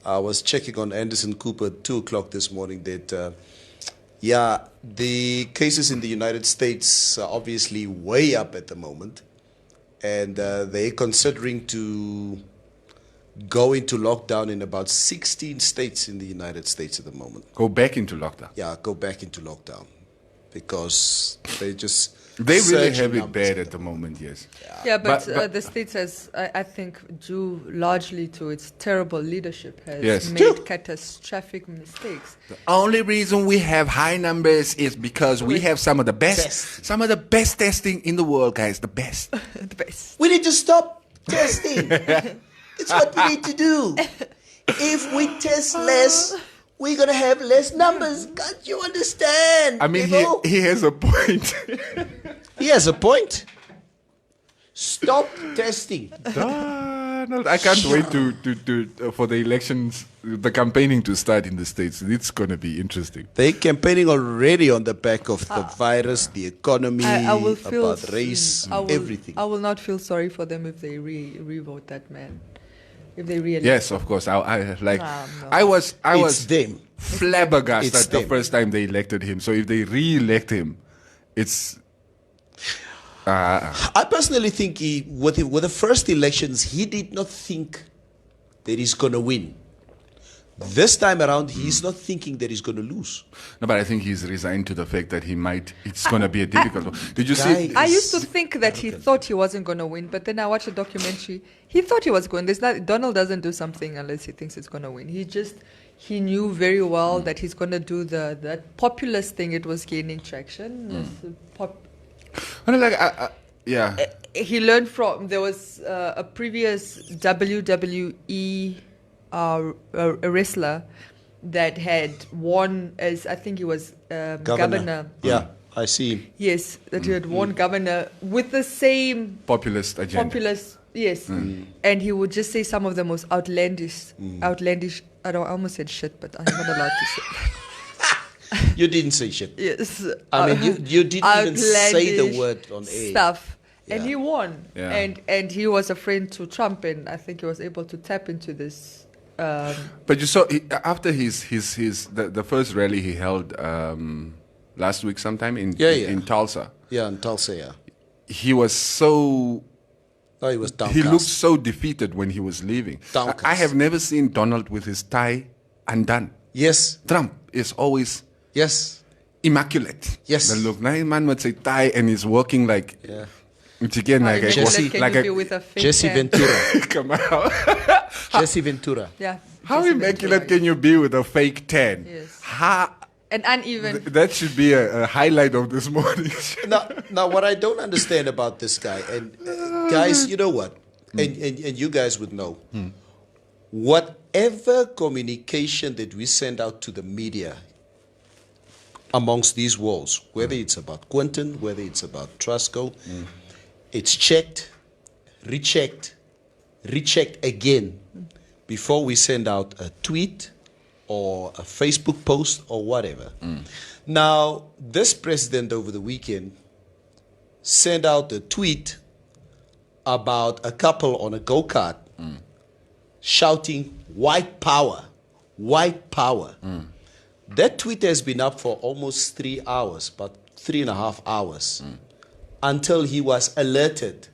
S6: I was checking on Anderson Cooper at 2 o'clock this morning that, the cases in the United States are obviously way up at the moment. And they're considering to go into lockdown in about 16 states in the United States at the moment.
S9: Go back into lockdown.
S6: Yeah, go back into lockdown because they just
S9: They really
S6: surging
S9: have it
S6: numbers
S9: bad at the moment, yes.
S4: Yeah, but,
S9: But-
S4: the States has, I think, due largely to its terrible leadership, has
S9: Yes.
S4: made catastrophic mistakes.
S9: The only reason we have high numbers is because we have some of the best testing in the world, guys. The best.
S4: The best.
S6: We need to stop testing. It's what we need to do. If we test less, we're going to have less numbers. Can't you understand?
S9: I mean,
S6: people?
S9: he has a point.
S6: He has a point. Stop testing.
S9: Donald, I can't wait to for the elections, the campaigning to start in the States. It's going to be interesting.
S6: They're campaigning already on the back of the virus, the economy,
S4: I will feel
S6: about race,
S4: I will,
S6: everything.
S4: I will not feel sorry for them if they re-vote that man. If they really
S9: Yes, of course.
S4: No.
S9: I was
S6: It's them.
S9: flabbergasted
S6: It's
S9: the
S6: them.
S9: first time they elected him. So if they re-elect him, it's
S6: I personally think with the first elections, he did not think that he's going to win. This time around, he's not thinking that he's going to lose.
S9: no, but I think he's resigned to the fact that it's going to be a difficult one. Did you see?
S6: Guy-
S4: I used to think that he thought he wasn't going to win, but then I watched a documentary. He thought he was going. Donald doesn't do something unless he thinks it's going to win. He knew very well that he's going to do that populist thing. It was gaining traction.
S9: Yeah.
S4: He learned from, there was a previous WWE a wrestler that had won as, I think he was governor.
S6: Yeah, I see him.
S4: Yes, that he had won governor with the same
S9: Populist agenda.
S4: populist, yes. And he would just say some of the most outlandish, I almost said shit, but I'm not allowed to say that.
S6: You didn't say shit.
S4: Yes.
S6: I mean, you didn't even say the
S4: outlandish
S6: word on air.
S4: stuff. And
S6: Yeah.
S4: he won.
S9: Yeah.
S4: And he was a friend to Trump, and I think he was able to tap into this.
S9: But you saw after the first rally he held last week sometime in Tulsa.
S6: Yeah, in Tulsa, yeah.
S9: He was so
S6: Oh, he was downcast.
S9: he looked so defeated when he was leaving.
S6: Downcast.
S9: I have never seen Donald with his tie undone.
S6: Yes,
S9: Trump is always
S6: yes.
S9: immaculate.
S6: Yes.
S9: The look. Now man with a tie and he's walking like
S6: Yeah.
S9: it's again like
S4: Immaculate
S9: a
S4: can
S9: like
S4: you
S9: a
S4: be with a fake
S6: Jesse
S4: hand?
S6: Ventura.
S9: come out.
S6: Jesse Ventura.
S4: Yeah.
S9: How
S4: Jesse
S9: immaculate
S4: Ventura.
S9: can you be with a fake tan?
S4: Yes.
S9: How
S4: And uneven.
S9: that should be a highlight of this morning.
S6: Now, what I don't understand about this guy, and guys, you know what? And you guys would know. Whatever communication that we send out to the media, amongst these walls, whether it's about Quentin, whether it's about Trusco, it's checked, rechecked again before we send out a tweet or a Facebook post or whatever. Now, this president over the weekend sent out a tweet about a couple on a go-kart shouting, "White power, white power." That tweet has been up for almost 3 hours, about 3.5 hours, until he was alerted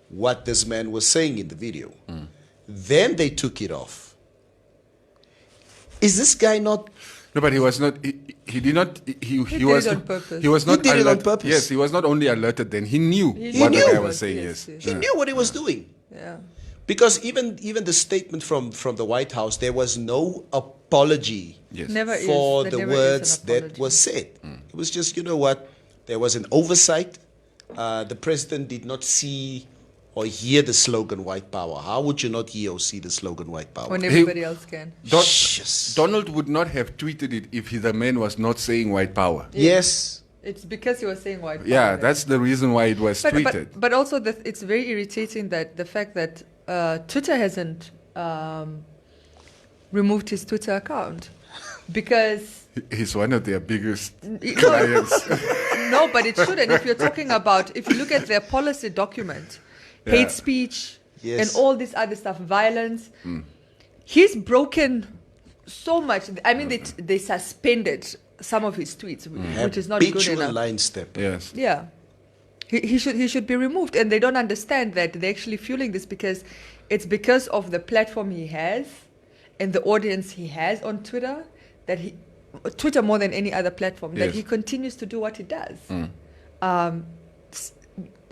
S6: what this man was saying in the video. Then they took it off. Is this guy not?
S9: No, but he was not. He did not. He
S4: did
S9: was
S4: it on purpose.
S9: He was not.
S6: He did it on purpose.
S9: Yes, he was not only alerted. Then he knew
S4: He
S9: what
S6: knew.
S9: the guy was saying.
S4: Yes,
S9: Yes,
S6: He knew what he was doing.
S4: Yeah.
S6: Because even the statement from the White House, there was no apology
S9: Yes.
S4: Never
S6: for
S4: is.
S6: the
S4: There never
S6: words
S4: is an
S6: that
S4: apology.
S6: was said. It was just, you know what, there was an oversight. The president did not see or hear the slogan "White Power." How would you not hear or see the slogan "White Power"?
S4: When everybody else can.
S6: Yes.
S9: Donald would not have tweeted it if the man was not saying white power.
S6: Yes.
S4: It's because he was saying white power.
S9: Yeah, that's the reason why it was tweeted.
S4: But also it's very irritating that the fact that Twitter hasn't removed his Twitter account because
S9: He's one of their biggest clients.
S4: no, but it shouldn't. If you're talking about, if you look at their policy document, hate speech
S6: Yes.
S4: and all this other stuff, violence, he's broken so much. I mean, they suspended some of his tweets, which is not good
S6: Habitual
S4: enough.
S6: line step.
S9: Yes.
S4: Yeah. He should be removed, and they don't understand that they're actually fueling this because it's because of the platform he has and the audience he has on Twitter that Twitter more than any other platform that
S9: Yes.
S4: he continues to do what he does.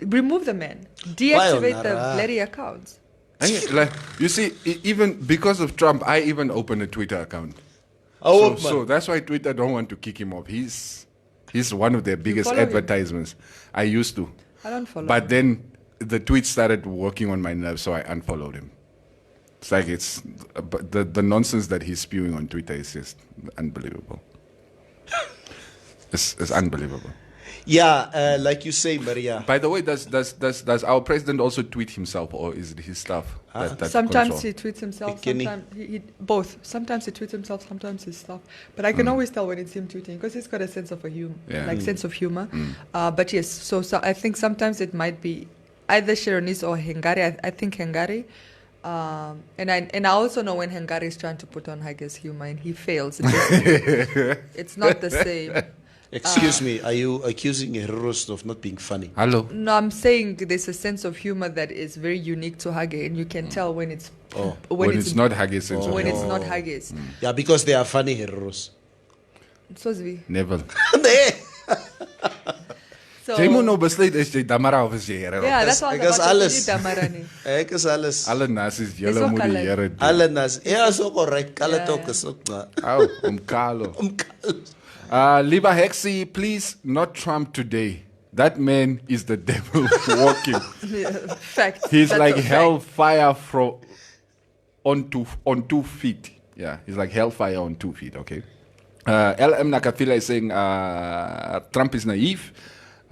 S4: Remove the man, deactivate the
S6: Sayonara.
S4: bloody accounts.
S9: And like, you see, even because of Trump, I even opened a Twitter account.
S6: Oh,
S9: So that's why Twitter don't want to kick him off. He's one of their biggest
S4: follow him?
S9: advertisements. I used to.
S4: I don't follow.
S9: But then the tweets started working on my nerves, so I unfollowed him. It's like the nonsense that he's spewing on Twitter is just unbelievable. It's unbelievable.
S6: Yeah, like you say, Maria.
S9: By the way, does our president also tweet himself, or is it his stuff? That
S4: Sometimes
S9: control?
S4: he tweets himself.
S6: Bikini.
S4: Sometimes he both. Sometimes he tweets himself. Sometimes his stuff. But I can always tell when it's him tweeting because he's got a sense of humor,
S9: Yeah.
S4: sense of humor. But yes, so I think sometimes it might be either Sharonese or Hengari. I think Hengari. And I also know when Hengari is trying to put on Hage's humor and he fails. It's not the same.
S6: Excuse me, are you accusing a Heroes of not being funny?
S9: Hello.
S4: No, I'm saying there's a sense of humor that is very unique to Hage, and you can tell when it's
S9: When it's not Hage's sense of
S4: when
S9: humor.
S4: it's not Hage's.
S6: Yeah, because they are funny Heroes.
S4: So Zvi.
S9: Never.
S4: So
S9: Jy moet nou besluit is jy damara of is jy Here.
S4: yeah, that's what I
S6: Ek is
S4: was about
S6: alles.
S4: to say, Damarani.
S6: Ek is alles.
S9: Alle nasies
S4: Is
S9: julle
S4: ook
S9: moet die
S4: alle.
S9: Here doen.
S6: Alle nas. Ja, so correct. Kale
S4: Ja,
S6: talk
S4: ja.
S6: is ook na.
S9: Au, Kalo. Liba Hexi, please, not Trump today. That man is the devil walking.
S4: Fact.
S9: He's
S4: That's
S9: like
S4: a fact.
S9: hellfire on 2 feet. Yeah, he's like hellfire on 2 feet, okay? LM Nakafila is saying Trump is naive.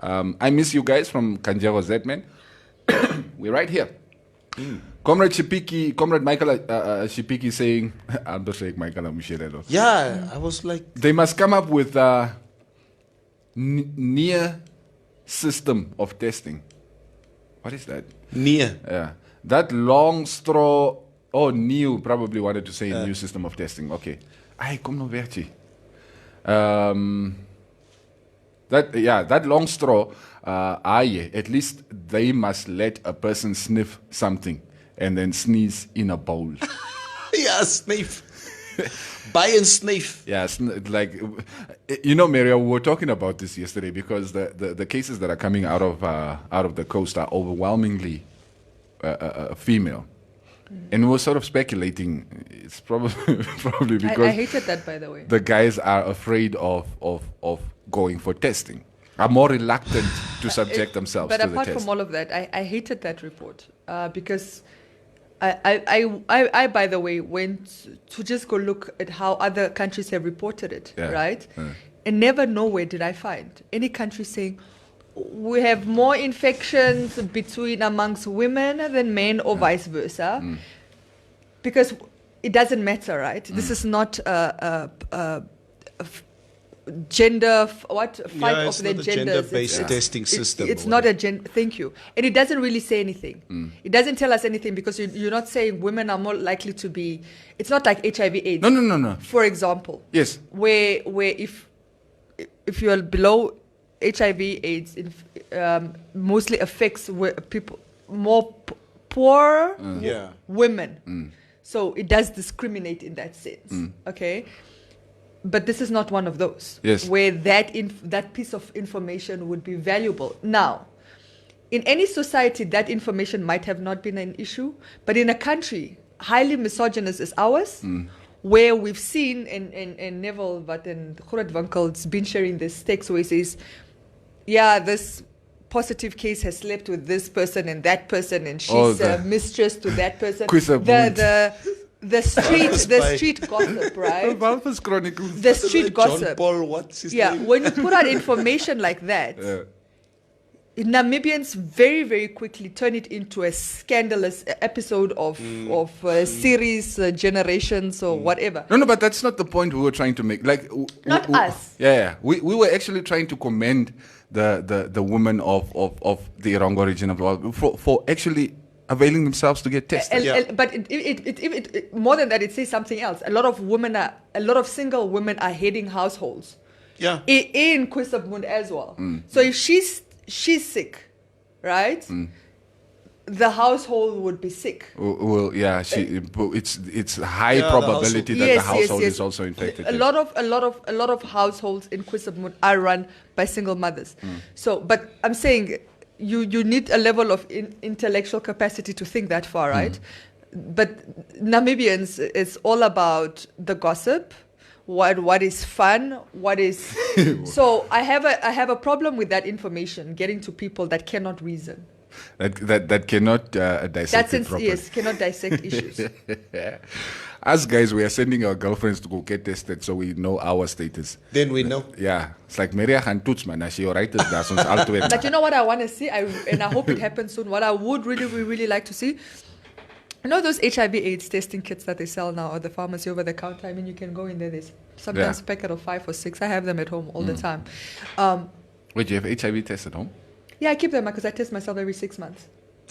S9: I miss you guys from Kanjero Z, man. We're right here. Comrade Michael Shipiki saying, I'm just saying Michael Amushirelo.
S6: Yeah, I was like,
S9: They must come up with a near system of testing. What is that?
S6: near.
S9: Yeah. That long straw. Oh, new. Probably wanted to say new system of testing. Okay. Ay, kom nou werkje. That long straw. At least they must let a person sniff something and then sneeze in a bowl.
S6: Yeah, sniff. Buy and sniff.
S9: Yeah, like, you know, Maria, we were talking about this yesterday because the cases that are coming out of the coast are overwhelmingly female. And we were sort of speculating. It's probably because
S4: I hated that, by the way.
S9: the guys are afraid of going for testing, are more reluctant to subject themselves
S4: But
S9: to the
S4: apart
S9: test.
S4: from all of that, I hated that report because I by the way, went to just go look at how other countries have reported it,
S9: Yeah.
S4: right? and never nowhere did I find any country saying we have more infections amongst women than men or vice versa, because it doesn't matter, right? This is not gender fight
S6: it's
S4: of the
S6: not a
S4: genders.
S6: gender-based testing system.
S4: It's
S6: or
S4: not a
S6: whatever.
S4: gender. Thank you. And it doesn't really say anything. It doesn't tell us anything, because you're not saying women are more likely to be. It's not like HIV/AIDS.
S9: No.
S4: For example,
S9: Yes.
S4: where if you are below HIV/AIDS, mostly affects people more poor
S6: Yeah.
S4: women. So it does discriminate in that sense. Okay. But this is not one of those.
S9: Yes.
S4: Where that piece of information would be valuable. Now, in any society, that information might have not been an issue. But in a country highly misogynist as ours, where we've seen, and Neville and Khurad Wankel's been sharing this text where he says, this positive case has slept with this person and that person, and she's mistress to that person. The street gossip, right?
S9: Walvis Chronicles.
S4: The street
S6: John
S4: gossip.
S6: Paul, what's his name?
S4: When you put out information like that, Namibians very, very quickly turn it into a scandalous episode of series, generations, or whatever.
S9: No, but that's not the point we were trying to make. Like,
S4: Not us.
S9: Yeah. We were actually trying to commend the women of the Irongo region of the world for actually availing themselves to get tested.
S4: But it more than that, it says something else. A lot of single women are heading households.
S6: Yeah.
S4: In Kwisabmund as well. So if she's sick, right? The household would be sick.
S9: Well, yeah, it's high
S6: Yeah,
S9: probability
S6: the
S9: that the household
S4: yes.
S9: is also infected.
S4: A lot of households in Kwisabmund are run by single mothers. So, but I'm saying you need a level of intellectual capacity to think that far, right? But Namibians, it's all about the gossip. What is fun? What is so? I have a problem with that information getting to people that cannot reason.
S9: That cannot dissect it properly.
S4: Yes, cannot dissect issues.
S9: Us guys, we are sending our girlfriends to go get tested so we know our status.
S6: Then we know.
S9: Yeah, it's like Maria gaan toets man. As she alright is daar soms al twee.
S4: But you know what I want to see, and I hope it happens soon. What I would really like to see. You know those HIV/AIDS testing kits that they sell now at the pharmacy over the counter? I mean, you can go in there. There's sometimes a packet of 5 or 6. I have them at home all the time.
S9: Wait, you have HIV tests at home?
S4: Yeah, I keep them because I test myself every 6 months.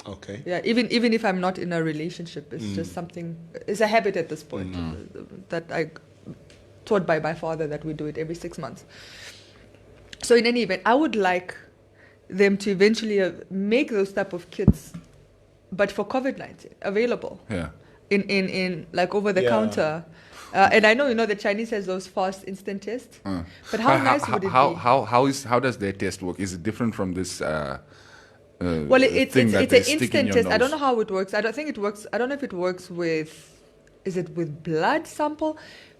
S6: Okay.
S4: Yeah, even if I'm not in a relationship, it's just something. It's a habit at this point that I taught by my father that we do it every 6 months. So in any event, I would like them to eventually make those type of kits, but for COVID-19 available.
S9: Yeah.
S4: In like over the counter. And I know the Chinese has those fast instant tests. But how nice would it be?
S9: How does their test work? Is it different from this?
S4: Well, it's
S9: thing that
S4: an
S9: they stick in
S4: instant
S9: your
S4: test. I don't
S9: nose?
S4: know how it works. I don't think it works. I don't know if it works with. Is it with blood sample?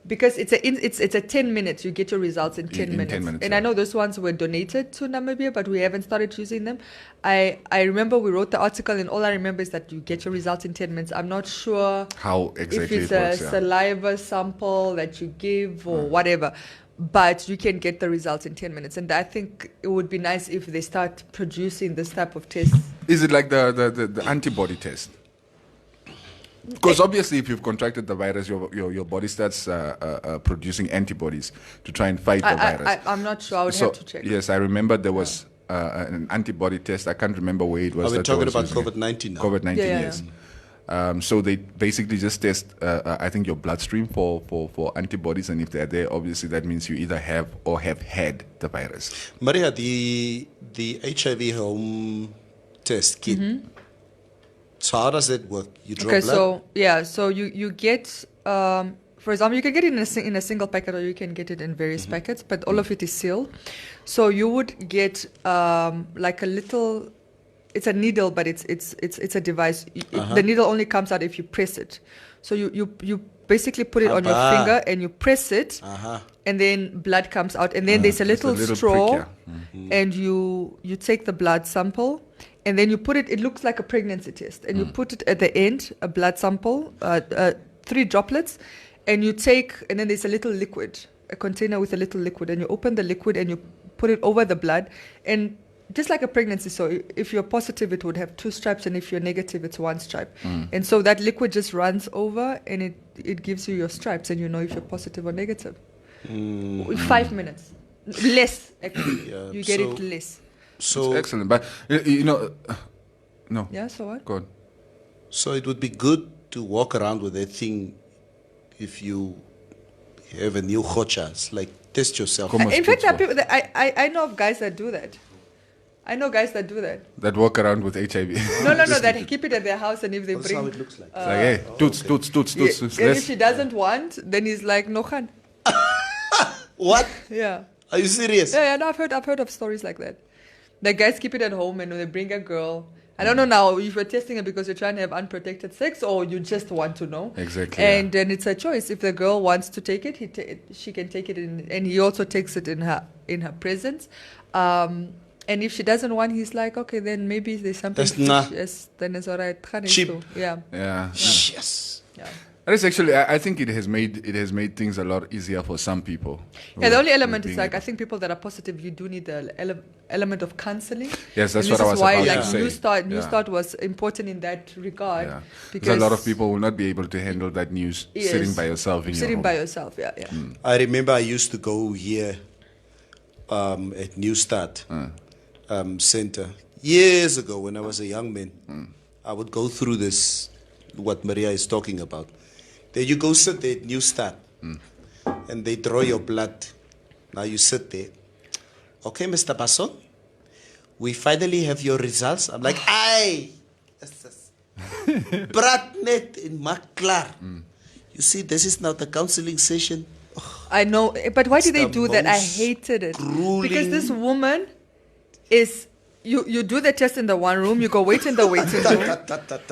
S4: Because it's a 10 minutes. You get your results in 10 minutes.
S9: 10 minutes,
S4: And
S9: yeah.
S4: I know those ones were donated to Namibia, but we haven't started using them. I remember we wrote the article, and all I remember is that you get your results in 10 minutes. I'm not sure
S9: How exactly
S4: if it's
S9: it works.
S4: a saliva sample that you give or whatever. But you can get the results in 10 minutes. And I think it would be nice if they start producing this type of tests.
S9: Is it like the antibody test? Because obviously, if you've contracted the virus, your body starts producing antibodies to try and fight the virus.
S4: I'm not sure. I would have to check.
S9: Yes, I remember there was an antibody test. I can't remember where it was.
S6: Are we
S9: that
S6: talking
S9: was
S6: about
S9: using it.
S6: COVID-19 now?
S9: COVID-19,
S4: Yeah.
S9: yes. So they basically just test, I think, your bloodstream for antibodies, and if they're there, obviously that means you either have or have had the virus.
S6: Maria, the HIV home test kit. So how does that work? You draw blood?
S4: So you get, for example, you can get it in a single packet, or you can get it in various packets, but all of it is sealed. So you would get like a little. It's a needle, but it's a device. The needle only comes out if you press it. So you basically put it on your finger and you press it, and then blood comes out, and then there's a little straw,
S9: prick,
S4: and you take the blood sample, and then you put it. It looks like a pregnancy test, and you put it at the end, a blood sample, 3 droplets, and you take, and then there's a little liquid a container with a little liquid, and you open the liquid and you put it over the blood, and just like a pregnancy, so if you're positive, it would have 2 stripes, and if you're negative, it's 1 stripe. And so that liquid just runs over, and it gives you your stripes, and you know if you're positive or negative. 5 minutes. Less, actually.
S6: Yeah,
S4: you get it less.
S6: So
S9: It's excellent. But, you know, no.
S4: Yeah, so what?
S9: Go on.
S6: So it would be good to walk around with that thing if you have a new khocha. It's like test yourself.
S9: Come on.
S4: In fact,
S9: Spiritual.
S4: there are people that I know of guys that do that. I know guys that do that.
S9: That walk around with HIV.
S4: No, that keep it at their house, and if they
S6: That's
S4: bring...
S6: how it looks like.
S9: It's like, hey, toots.
S4: Yeah, and if she doesn't want, then he's like, no, khan.
S6: What?
S4: Yeah.
S6: Are you serious?
S4: Yeah, no, I've heard of stories like that. The guys keep it at home, and when they bring a girl, I don't know now if you're testing it because you're trying to have unprotected sex or you just want to know.
S9: Exactly.
S4: And then it's a choice. If the girl wants to take it, she can take it, and he also takes it in her presence. And if she doesn't want, he's like, okay, then maybe there's something.
S6: That's nah.
S4: Yes, then it's all right.
S6: Cheap.
S4: Yeah.
S9: Yeah.
S6: Yes.
S4: Yeah.
S9: That is actually, I think it has made things a lot easier for some people.
S4: Yeah, the only element
S9: Being
S4: is like
S9: able-
S4: I think people that are positive, you do need the element of counseling.
S9: Yes, that's
S4: And
S9: what I
S4: this
S9: was
S4: is why
S9: about
S4: like
S9: to say.
S4: New
S9: Yeah.
S4: Start was important in that regard.
S9: Yeah.
S4: Because
S9: Because a lot of people will not be able to handle that news
S4: Yes.
S9: sitting by yourself in your
S4: sitting
S9: home.
S4: by yourself, yeah.
S6: I remember I used to go here at New Start Center years ago when I was a young man. I would go through this, what Maria is talking about. Then you go sit there at New Start and they draw your blood. Now you sit there. Okay, Mr. Basso, we finally have your results. I'm like, aye. Bratnet in Maklar. You see, this is now the counseling session.
S4: I know, but why did they
S6: the
S4: do that? I
S6: most
S4: hated it.
S6: grueling-
S4: Because this woman is you do the test in the one room, you go wait in the waiting room.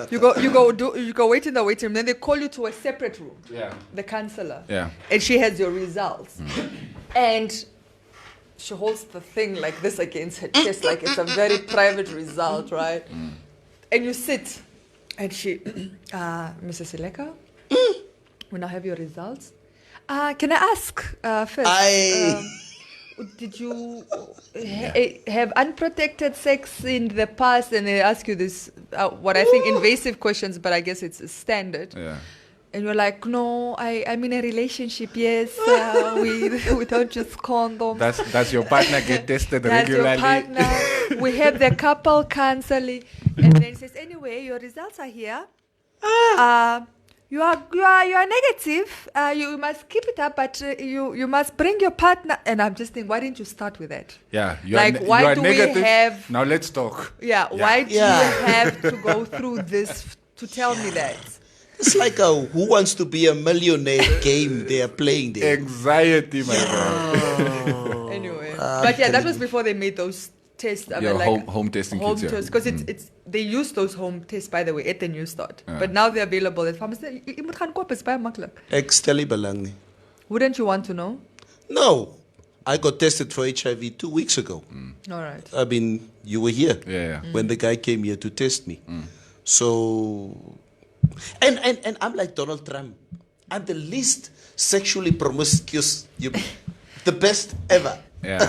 S4: You go wait in the waiting room, then they call you to a separate room.
S9: Yeah.
S4: The counselor.
S9: Yeah.
S4: And she has your results. And she holds the thing like this against her chest, like it's a very private result, right? And you sit, and she, Mrs. Ileka, we now have your results. Can I ask first? Did you have unprotected sex in the past? And they ask you this, what I think invasive questions, but I guess it's standard.
S9: Yeah.
S4: And you're like, no, I'm in a relationship. Yes, we don't use condoms.
S9: Does your partner get tested
S4: That's your
S9: regularly?
S4: partner. We have the couple counseling, and then it says, anyway, your results are here. You are negative. You must keep it up, but you must bring your partner. And I'm just thinking, why didn't you start with that?
S9: Yeah.
S4: Like, why
S9: you are
S4: do we
S9: negative.
S4: have-
S9: Now let's talk.
S4: Yeah. Why do you have to go through this to tell me that?
S6: It's like a Who Wants to Be a Millionaire game they are playing there.
S9: Anxiety, my God.
S4: Anyway, but yeah, that was before they made those tests. I
S9: Yeah,
S4: mean,
S9: home testing
S4: home
S9: kits, yeah.
S4: tests, because it's they use those home tests, by the way, at the New Start. But now they're available at pharmacies. You moet gaan koop, is baie maklik.
S6: Ek stel nie belang nie.
S4: Wouldn't you want to know?
S6: No, I got tested for HIV 2 weeks ago.
S4: All right.
S6: I mean, you were here
S9: Yeah.
S6: when the guy came here to test me. So, and I'm like Donald Trump. I'm the least sexually promiscuous, the best ever.
S9: Yeah.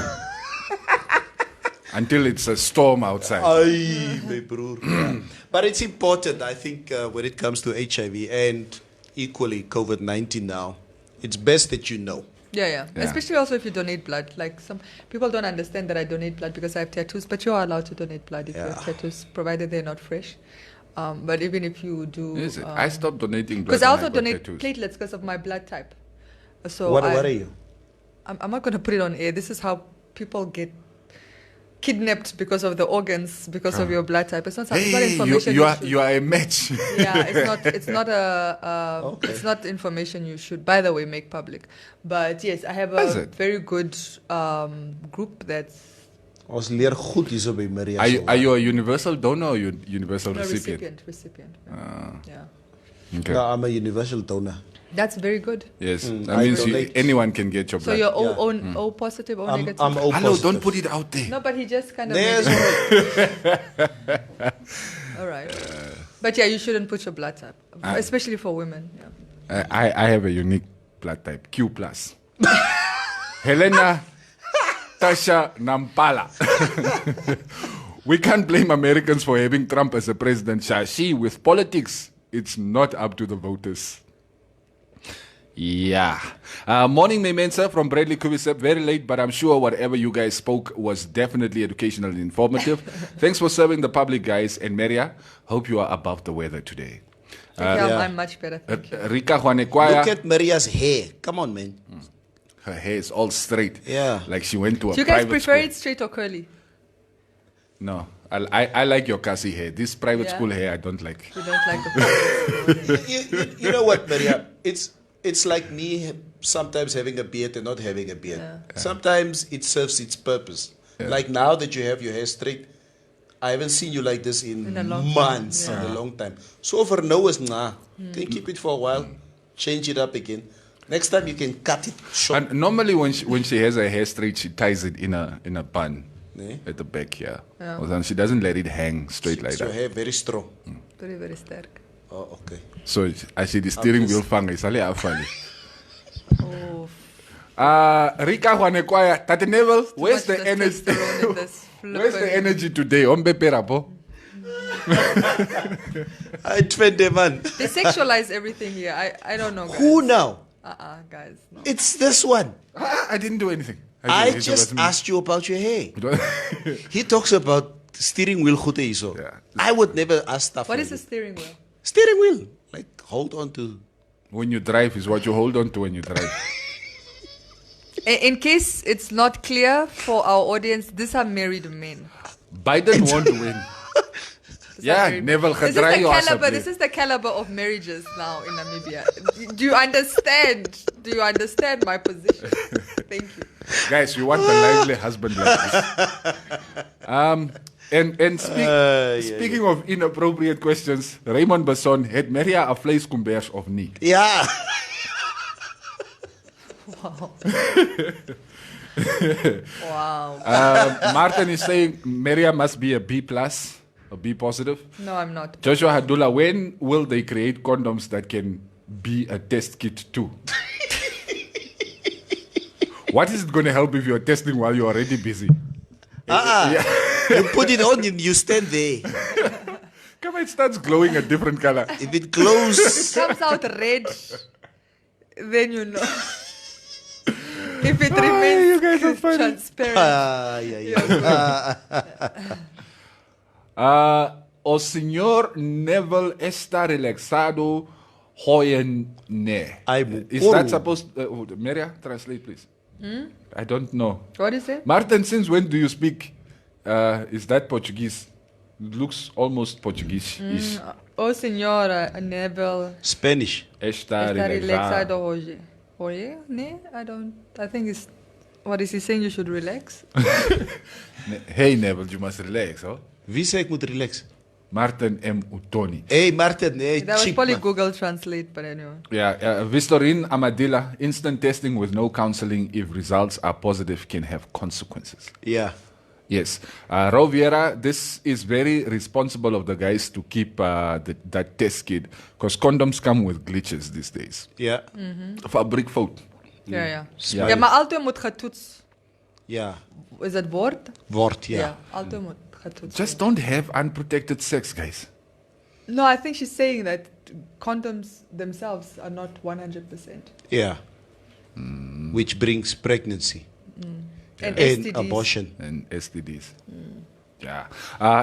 S9: Until it's a storm outside.
S6: Ay, my broer. Yeah. But it's important, I think, when it comes to HIV and equally COVID-19 now, it's best that you know.
S4: Yeah. Especially also if you donate blood. Like some people don't understand that I donate blood because I have tattoos, but you are allowed to donate blood if you have tattoos, provided they're not fresh. But even if you do...
S9: Is it? I stopped donating blood.
S4: Because I
S9: when
S4: also
S9: got
S4: donate
S9: tattoos.
S4: platelets because of my blood type. So
S6: What are you?
S4: I'm not going to put it on air. This is how people get kidnapped because of the organs, because of your blood type. It's not, it's not
S9: Hey,
S4: information
S9: you are a match.
S4: Yeah, it's not information you should, by the way, make public. But yes, I have
S9: Is
S4: a
S9: it?
S4: very good group that's
S6: Ons leer goed hierso by Maria.
S9: Are you a universal donor or universal
S4: no,
S9: recipient?
S4: recipient. Yeah.
S9: Okay.
S6: No, I'm a universal donor.
S4: That's very good.
S9: Yes. That
S6: I
S9: means
S6: donate.
S9: anyone can get your
S4: So
S9: blood.
S4: you're O positive, O
S6: I'm
S4: negative?
S6: O
S9: Hello,
S6: positive.
S9: don't put it out there.
S4: No, but he just kind of...
S6: There's
S4: made it. All right. But yeah, you shouldn't put your blood type, especially for women. Yeah.
S9: I have a unique blood type, Q+. Helena Tasha Nampala. We can't blame Americans for having Trump as a president, Shashi. With politics, it's not up to the voters. Yeah. Morning, Memensa from Bradley Kubisep. Very late, but I'm sure whatever you guys spoke was definitely educational and informative. Thanks for serving the public, guys. And Maria, hope you are above the weather today.
S4: I'm much better. Thank you.
S9: Rika Juanekwaya.
S6: Look at Maria's hair. Come on, man.
S9: Her hair is all straight.
S6: Yeah.
S9: Like she went to a
S4: Do you guys
S9: private
S4: prefer
S9: school.
S4: it straight or curly?
S9: No. I like your Kasi hair. This private school hair, I don't like.
S4: You don't like the
S6: You know what, Maria? It's like me sometimes having a beard and not having a beard.
S4: Yeah.
S6: Sometimes it serves its purpose.
S9: Yeah.
S6: Like now that you have your hair straight, I haven't seen you like this in
S4: a long time.
S6: months,
S4: Yeah.
S6: in a long time. So for now, it's nah. Can you keep it for a while, change it up again. Next time you can cut it short.
S9: And normally when she has her hair straight, she ties it in a bun at the back here.
S4: Yeah.
S9: And she doesn't let it hang straight like
S6: So your
S9: that.
S6: hair very strong.
S4: Very, very stark.
S6: Oh, okay.
S9: So as she the steering wheel fang is ali afali.
S4: Oh,
S9: Rika Juanekwaya, Tate Neville, where's
S4: much
S9: the energy?
S4: testosterone in this
S9: Where's the
S4: flippin'-
S9: energy today? Ombe perapo.
S6: I 20 man.
S4: They sexualize everything here. I don't know, guys.
S6: Who now?
S4: Guys. No.
S6: It's this one.
S9: I didn't do anything.
S6: I just asked you about your hair. He talks about steering wheel khute iso.
S9: Yeah.
S6: I would never ask stuff
S4: What
S6: like
S4: is the
S6: that.
S4: steering wheel?
S6: Steering wheel. Like hold on to.
S9: When you drive is what you hold on to when you drive.
S4: In case it's not clear for our audience, these are married men.
S9: Biden won't win.
S4: These
S9: Yeah,
S4: are married
S9: Neville
S4: men.
S9: gedraai jou asseblief.
S4: This is the caliber of marriages now in Namibia. Do you understand? Do you understand my position? Thank you.
S9: Guys, we want the lively husband like this. Speaking of inappropriate questions, Raymond Besson, het Maria a vleiskombers of nie?
S6: Yeah.
S4: Wow.
S9: Martin is saying Maria must be a B plus, a B positive.
S4: No, I'm not.
S9: Joshua Hadula, when will they create condoms that can be a test kit too? What is it going to help if you're testing while you're already busy?
S6: You put it on and you stand there.
S9: Come on, it starts glowing a different color.
S6: If it glows,
S4: Comes out red, then you know. If it remains
S9: you guys are funny.
S4: transparent.
S9: O senhor Neville está relaxado hoyene. Is that supposed Maria, translate please. I don't know.
S4: What is it?
S9: Martin, since when do you speak? Is that Portuguese? It looks almost Portuguese-ish.
S4: Oh, senhora Neville.
S6: Spanish.
S9: Está
S4: Está relaxado
S9: relaxado.
S4: hoje. Hoje? Ne? I think it's... What is he saying? You should relax?
S9: Hey Neville, you must relax, oh?
S6: Wie zei ik moet relax?
S9: Martin M. Utoni.
S6: Hey Martin, hey,
S4: That was
S6: cheap
S4: probably
S6: man.
S4: Google Translate, but anyway.
S9: Yeah, Vistorin Amadilla, instant testing with no counseling if results are positive can have consequences.
S6: Yeah.
S9: Yes. Roviera, this is very responsible of the guys to keep that test kit because condoms come with glitches these days.
S6: Yeah.
S9: Fabriek fout.
S4: Ja.
S6: Smile.
S4: Ja, maar altijd moet getoetst.
S6: Yeah.
S4: Is dat woord?
S6: Word, yeah.
S4: Ja, altijd moet getoetst.
S9: Just don't have unprotected sex, guys.
S4: No, I think she's saying that condoms themselves are not 100%.
S6: Yeah. Which brings pregnancy
S4: And
S6: and
S4: STDs.
S6: abortion.
S9: And STDs. Yeah.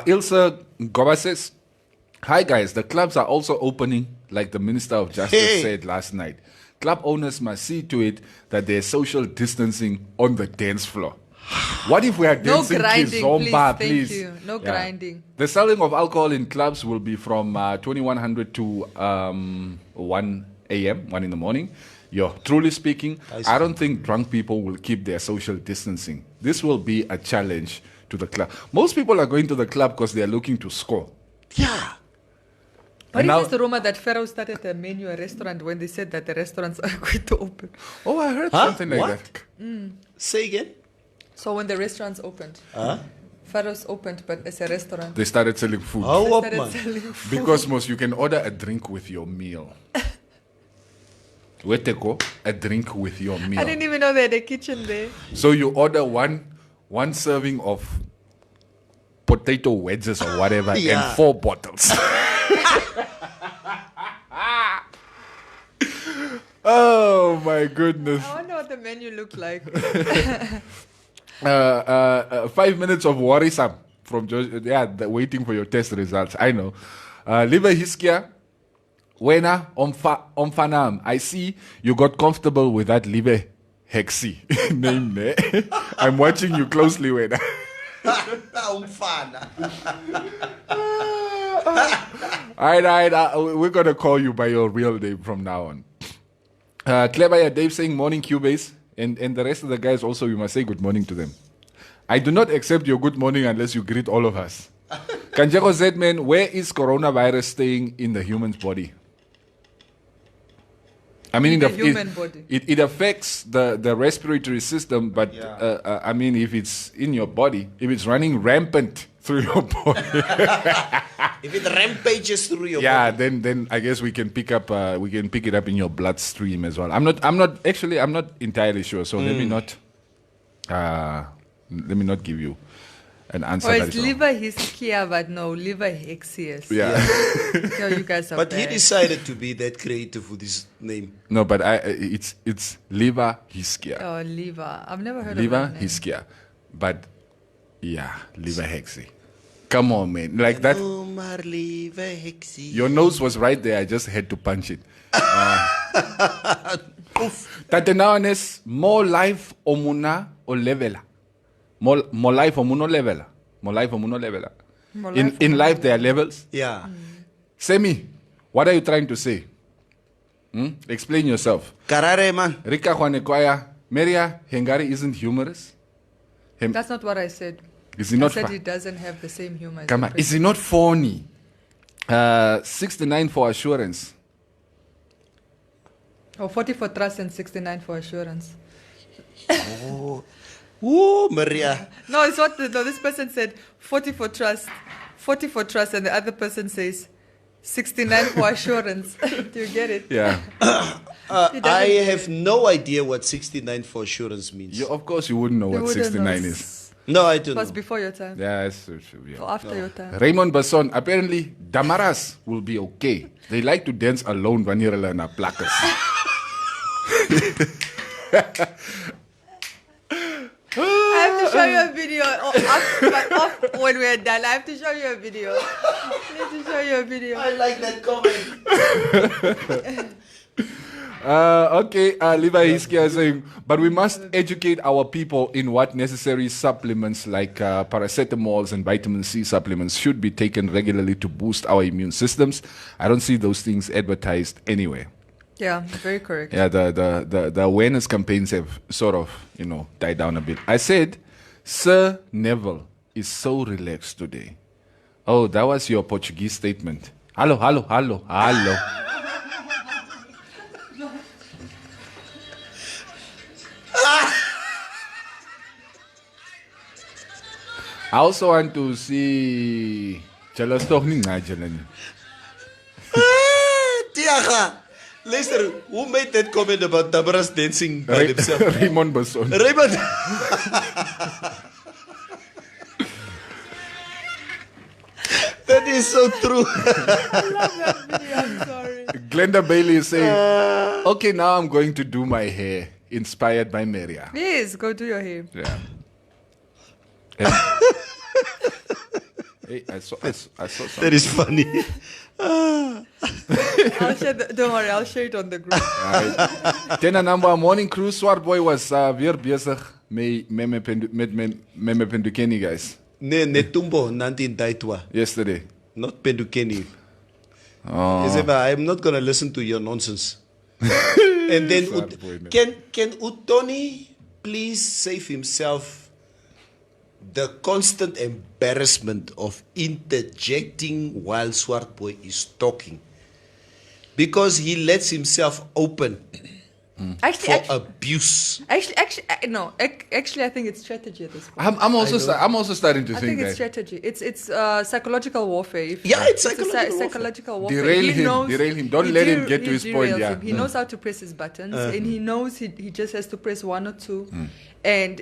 S9: Ilse Goba says, hi guys, the clubs are also opening like the Minister of Justice said last night. Club owners must see to it that there's social distancing on the dance floor. What if we are
S4: No
S9: dancing
S4: grinding,
S9: kizomba,
S4: please.
S9: please?
S4: Thank you. No grinding.
S9: The selling of alcohol in clubs will be from 2100 to 1 a.m., 1 in the morning. Yo, truly speaking, I don't think drunk people will keep their social distancing. This will be a challenge to the club. Most people are going to the club because they are looking to score.
S6: Yeah.
S4: What
S9: And
S4: is
S9: now-
S4: this rumor that Pharaoh started a menu, a restaurant, when they said that the restaurants are going to open?
S9: Oh, I heard
S6: Huh?
S9: something like
S6: What?
S9: that.
S6: Say again.
S4: So when the restaurants opened, Pharaoh's opened, but it's a restaurant.
S9: They started selling food.
S6: How
S4: They
S6: up,
S4: started
S6: man?
S4: selling food.
S9: Because most you can order a drink with your meal. where to go, a drink with your meal.
S4: I didn't even know they had a kitchen there.
S9: So you order one serving of potato wedges or whatever and 4 bottles. Oh my goodness.
S4: I wonder what the menu looked like.
S9: 5 minutes of worrisome from waiting for your test results. I know. Liver Hiskia, Wena Omfanam. I see you got comfortable with that liver hexy name there. I'm watching you closely, Wena. All right, we're going to call you by your real name from now on. Clever Dave saying morning Cubase, and the rest of the guys also, you must say good morning to them. I do not accept your good morning unless you greet all of us. Kanjeko Zedman, where is coronavirus staying in the human's body? I mean,
S4: the human body.
S9: It affects the respiratory system, but I mean, if it's in your body, if it's running rampant through your body,
S6: if it rampages through your body,
S9: then I guess we can pick it up in your bloodstream as well. I'm not entirely sure. So let me not give you an answer.
S4: Or it's liver hiskia, but no, liver hexius.
S9: Yeah.
S4: So you guys are
S6: but
S4: bad.
S6: he decided to be that creative with his name.
S9: No, but it's liver hiskia.
S4: Oh, liver. I've never heard
S9: Liver
S4: of that name.
S9: hiskia, but liver hexy. Come on, man, like that. Your nose was right there. I just had to punch it. Tatenawanes more life omuna o levela. More life omuno levela. More life omuno levela. In life there are levels.
S6: Yeah.
S9: Semi, what are you trying to say? Explain yourself.
S6: Karare man.
S9: Rika Juanekwaya, Meria Hengari isn't humorous.
S4: That's not what I said.
S9: Is he not
S4: I said he doesn't have the same humor as
S9: Come
S4: the
S9: on, is he not phony? 69 for assurance.
S4: Oh, 40 for trust and 69 for assurance.
S6: Oh, Maria.
S4: No, it's what this person said. 40 for trust, and the other person says 69 for assurance. Do you get it?
S9: Yeah.
S6: I have no idea what 69 for assurance means.
S9: Of course, you wouldn't know what
S4: wouldn't
S9: 69
S4: know.
S9: is.
S6: No, I don't
S4: It was
S6: know.
S4: before your time.
S9: Yeah, it's true. Yeah.
S4: Or after your time.
S9: Raymond Basson, apparently, Damaras will be okay. They like to dance alone when you're in a plackers.
S4: I have to show you a video off when we're done. I have to show you a video. I need to show you a video.
S6: I like that comment.
S9: Okay, Levi Hiskia is saying, but we must educate our people in what necessary supplements like paracetamols and vitamin C supplements should be taken regularly to boost our immune systems. I don't see those things advertised anywhere.
S4: Yeah, very correct.
S9: Yeah, the awareness campaigns have sort of, died down a bit. I said, Sir Neville is so relaxed today. Oh, that was your Portuguese statement. Hello. I also want to see Jealous toch nie Nigel.
S6: Tiaga, listen, who made that comment about Damaras dancing by himself?
S9: Raymond Basson.
S6: Raymond. That is so true.
S4: I love that video. I'm sorry.
S9: Glenda Bailey is saying, okay, now I'm going to do my hair, inspired by Maria.
S4: Please, go do your hair.
S9: Yeah. Hey, I saw something.
S6: That is funny.
S4: Don't worry, I'll share it on the group.
S9: Right. Tena number morning crew, Swart Boy was weer bezig met me Pendukeni guys.
S6: Netumbo Nantin Daitwa.
S9: Yesterday.
S6: Not Pendukeni.
S9: Oh.
S6: I'm not gonna listen to your nonsense. And then can Utoni please save himself the constant embarrassment of interjecting while Swart Boy is talking? Because he lets himself open
S4: Actually,
S6: for abuse.
S4: Actually, I think it's strategy at this point.
S9: I'm also starting to
S4: I
S9: think
S4: think it's
S9: that
S4: strategy. It's psychological warfare.
S6: It's
S4: psychological warfare.
S9: Derail him. Don't let him get to his point. Yeah.
S4: He knows how to press his buttons, and he knows he just has to press one or two, and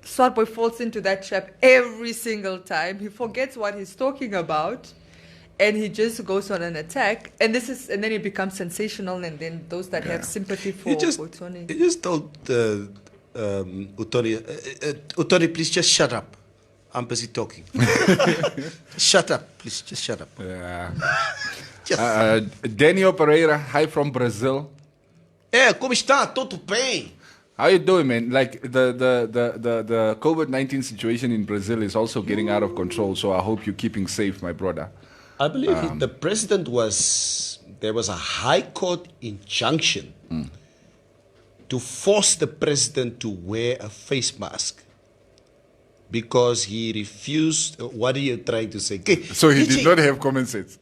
S4: Swatboy falls into that trap every single time. He forgets what he's talking about. And he just goes on an attack, and then he becomes sensational, and then those that have sympathy for Utoni.
S6: He just told Utoni, please just shut up. I'm busy talking. Shut up, please, just shut up.
S9: Yeah. Daniel Pereira, hi from Brazil.
S6: Como está? Tudo bem?
S9: How you doing, man? Like the COVID-19 situation in Brazil is also getting out of control, so I hope you're keeping safe, my brother.
S6: I believe the president there was a high court injunction to force the president to wear a face mask because he refused. What are you trying to say?
S9: So he did not have common sense.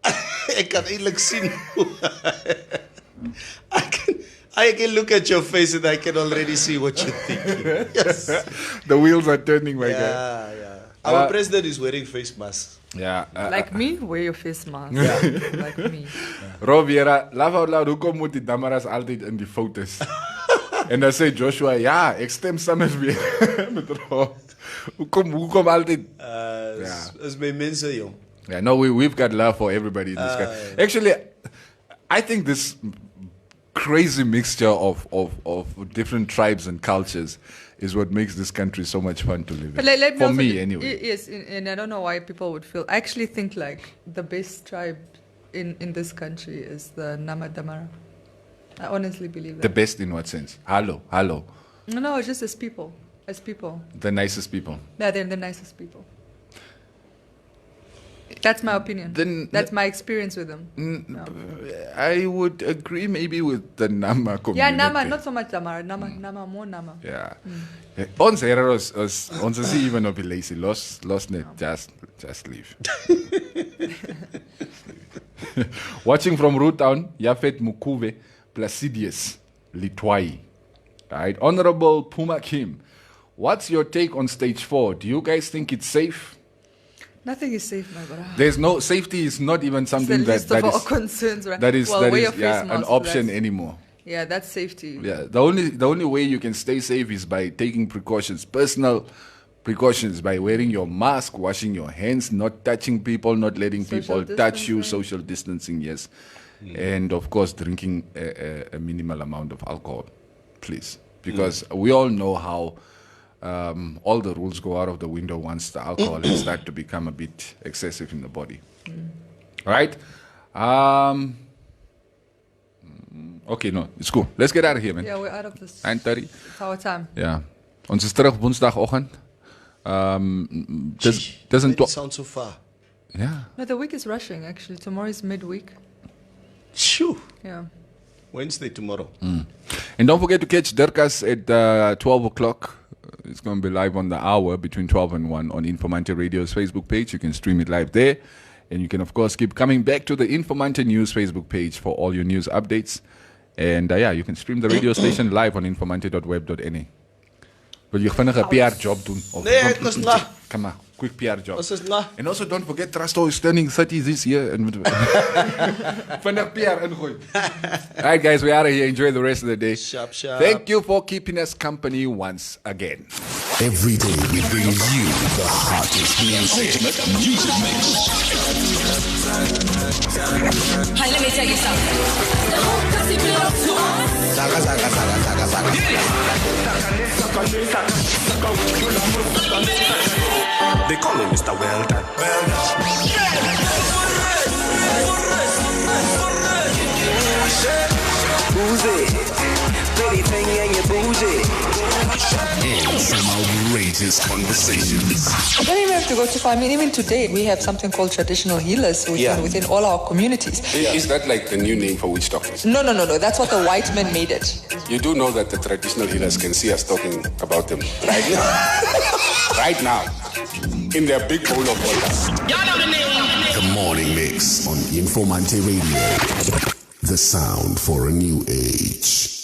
S6: I can eerlijk zien. I can look at your face and I can already see what you're thinking. Yes.
S9: The wheels are turning, my guy.
S6: Yeah. Our president is wearing face masks.
S9: Yeah.
S4: Like me, wear your face mask. Like me.
S9: Roviera, laugh out loud, hoekom moet die damaras altyd in die foto's? En dan sê Joshua, ja, ek stem saam weer met Rob. Hoekom altyd?
S6: Is my mense, jong.
S9: Yeah, no, we've got love for everybody in this country. Actually, I think this crazy mixture of different tribes and cultures is what makes this country so much fun to live in. For me, anyway.
S4: Yes, and I don't know why people would feel. I actually think like the best tribe in this country is the Nama Damara. I honestly believe that.
S9: The best in what sense? Hello.
S4: No, just as people.
S9: The nicest people.
S4: Yeah, they're the nicest people. That's my opinion. That's my experience with them.
S9: I would agree maybe with the Nama community.
S4: Yeah, Nama, not so much Damara. Nama, more Nama.
S9: Yeah. Ons heroes, ons is nie even op die lazy. Los net, just leave. Watching from Roottown, Yafet Mukuve, Placidius, Litwai. Right. Honorable Puma Kim, what's your take on stage 4? Do you guys think it's safe?
S4: Nothing is safe, my brother.
S9: There's no safety is not even something that is
S4: concerns, right?
S9: That is an option anymore.
S4: Yeah, that's safety.
S9: Yeah, the only way you can stay safe is by taking precautions, personal precautions, by wearing your mask, washing your hands, not touching people, not letting people touch you, social distancing, yes, and of course drinking a minimal amount of alcohol, please, because we all know how. All the rules go out of the window once the alcohol is start to become a bit excessive in the body. Right? Okay, no, it's cool. Let's get out of here, man.
S4: Yeah, we're out of this.
S9: 9:30.
S4: It's our time.
S9: Yeah. Ons is terug Woensdagoggend.
S6: Doesn't sound so far.
S9: Yeah.
S4: No, the week is rushing, actually. Tomorrow is midweek.
S6: Shoo.
S4: Yeah.
S6: Wednesday tomorrow.
S9: And don't forget to catch Dirkas at 12 o'clock. It's going to be live on the hour between 12 and 1 on Informanté Radio's Facebook page. You can stream it live there. And you can, of course, keep coming back to the Informanté News Facebook page for all your news updates. And you can stream the radio station live on informante.web.na. Wil jy vinnig 'n PR job doen?
S6: Nee, ek is na.
S9: Come on, quick PR job.
S6: Ons is na.
S9: And also don't forget Trusto is turning 30 this year. Vinnig PR ingooi. All right, guys, we're out of here. Enjoy the rest of the day.
S6: Sharp.
S9: Thank you for keeping us company once again.
S1: Every day we bring you the hottest music. Music mix.
S7: Hey, let me tell you something. The whole pussy belongs to us.
S10: They call him Mr. Well Done.
S1: Boozy. Pretty thing and you boozy. And some outrageous conversations.
S4: You don't even have to go too far. I mean, even today, we have something called traditional healers within all our communities.
S5: Is that like the new name for witch doctors?
S4: No. That's what the white men made it.
S5: You do know that the traditional healers can see us talking about them right now. Right now. In their big bowl of water.
S1: The Morning Mix on Informanté Radio. The sound for a new age.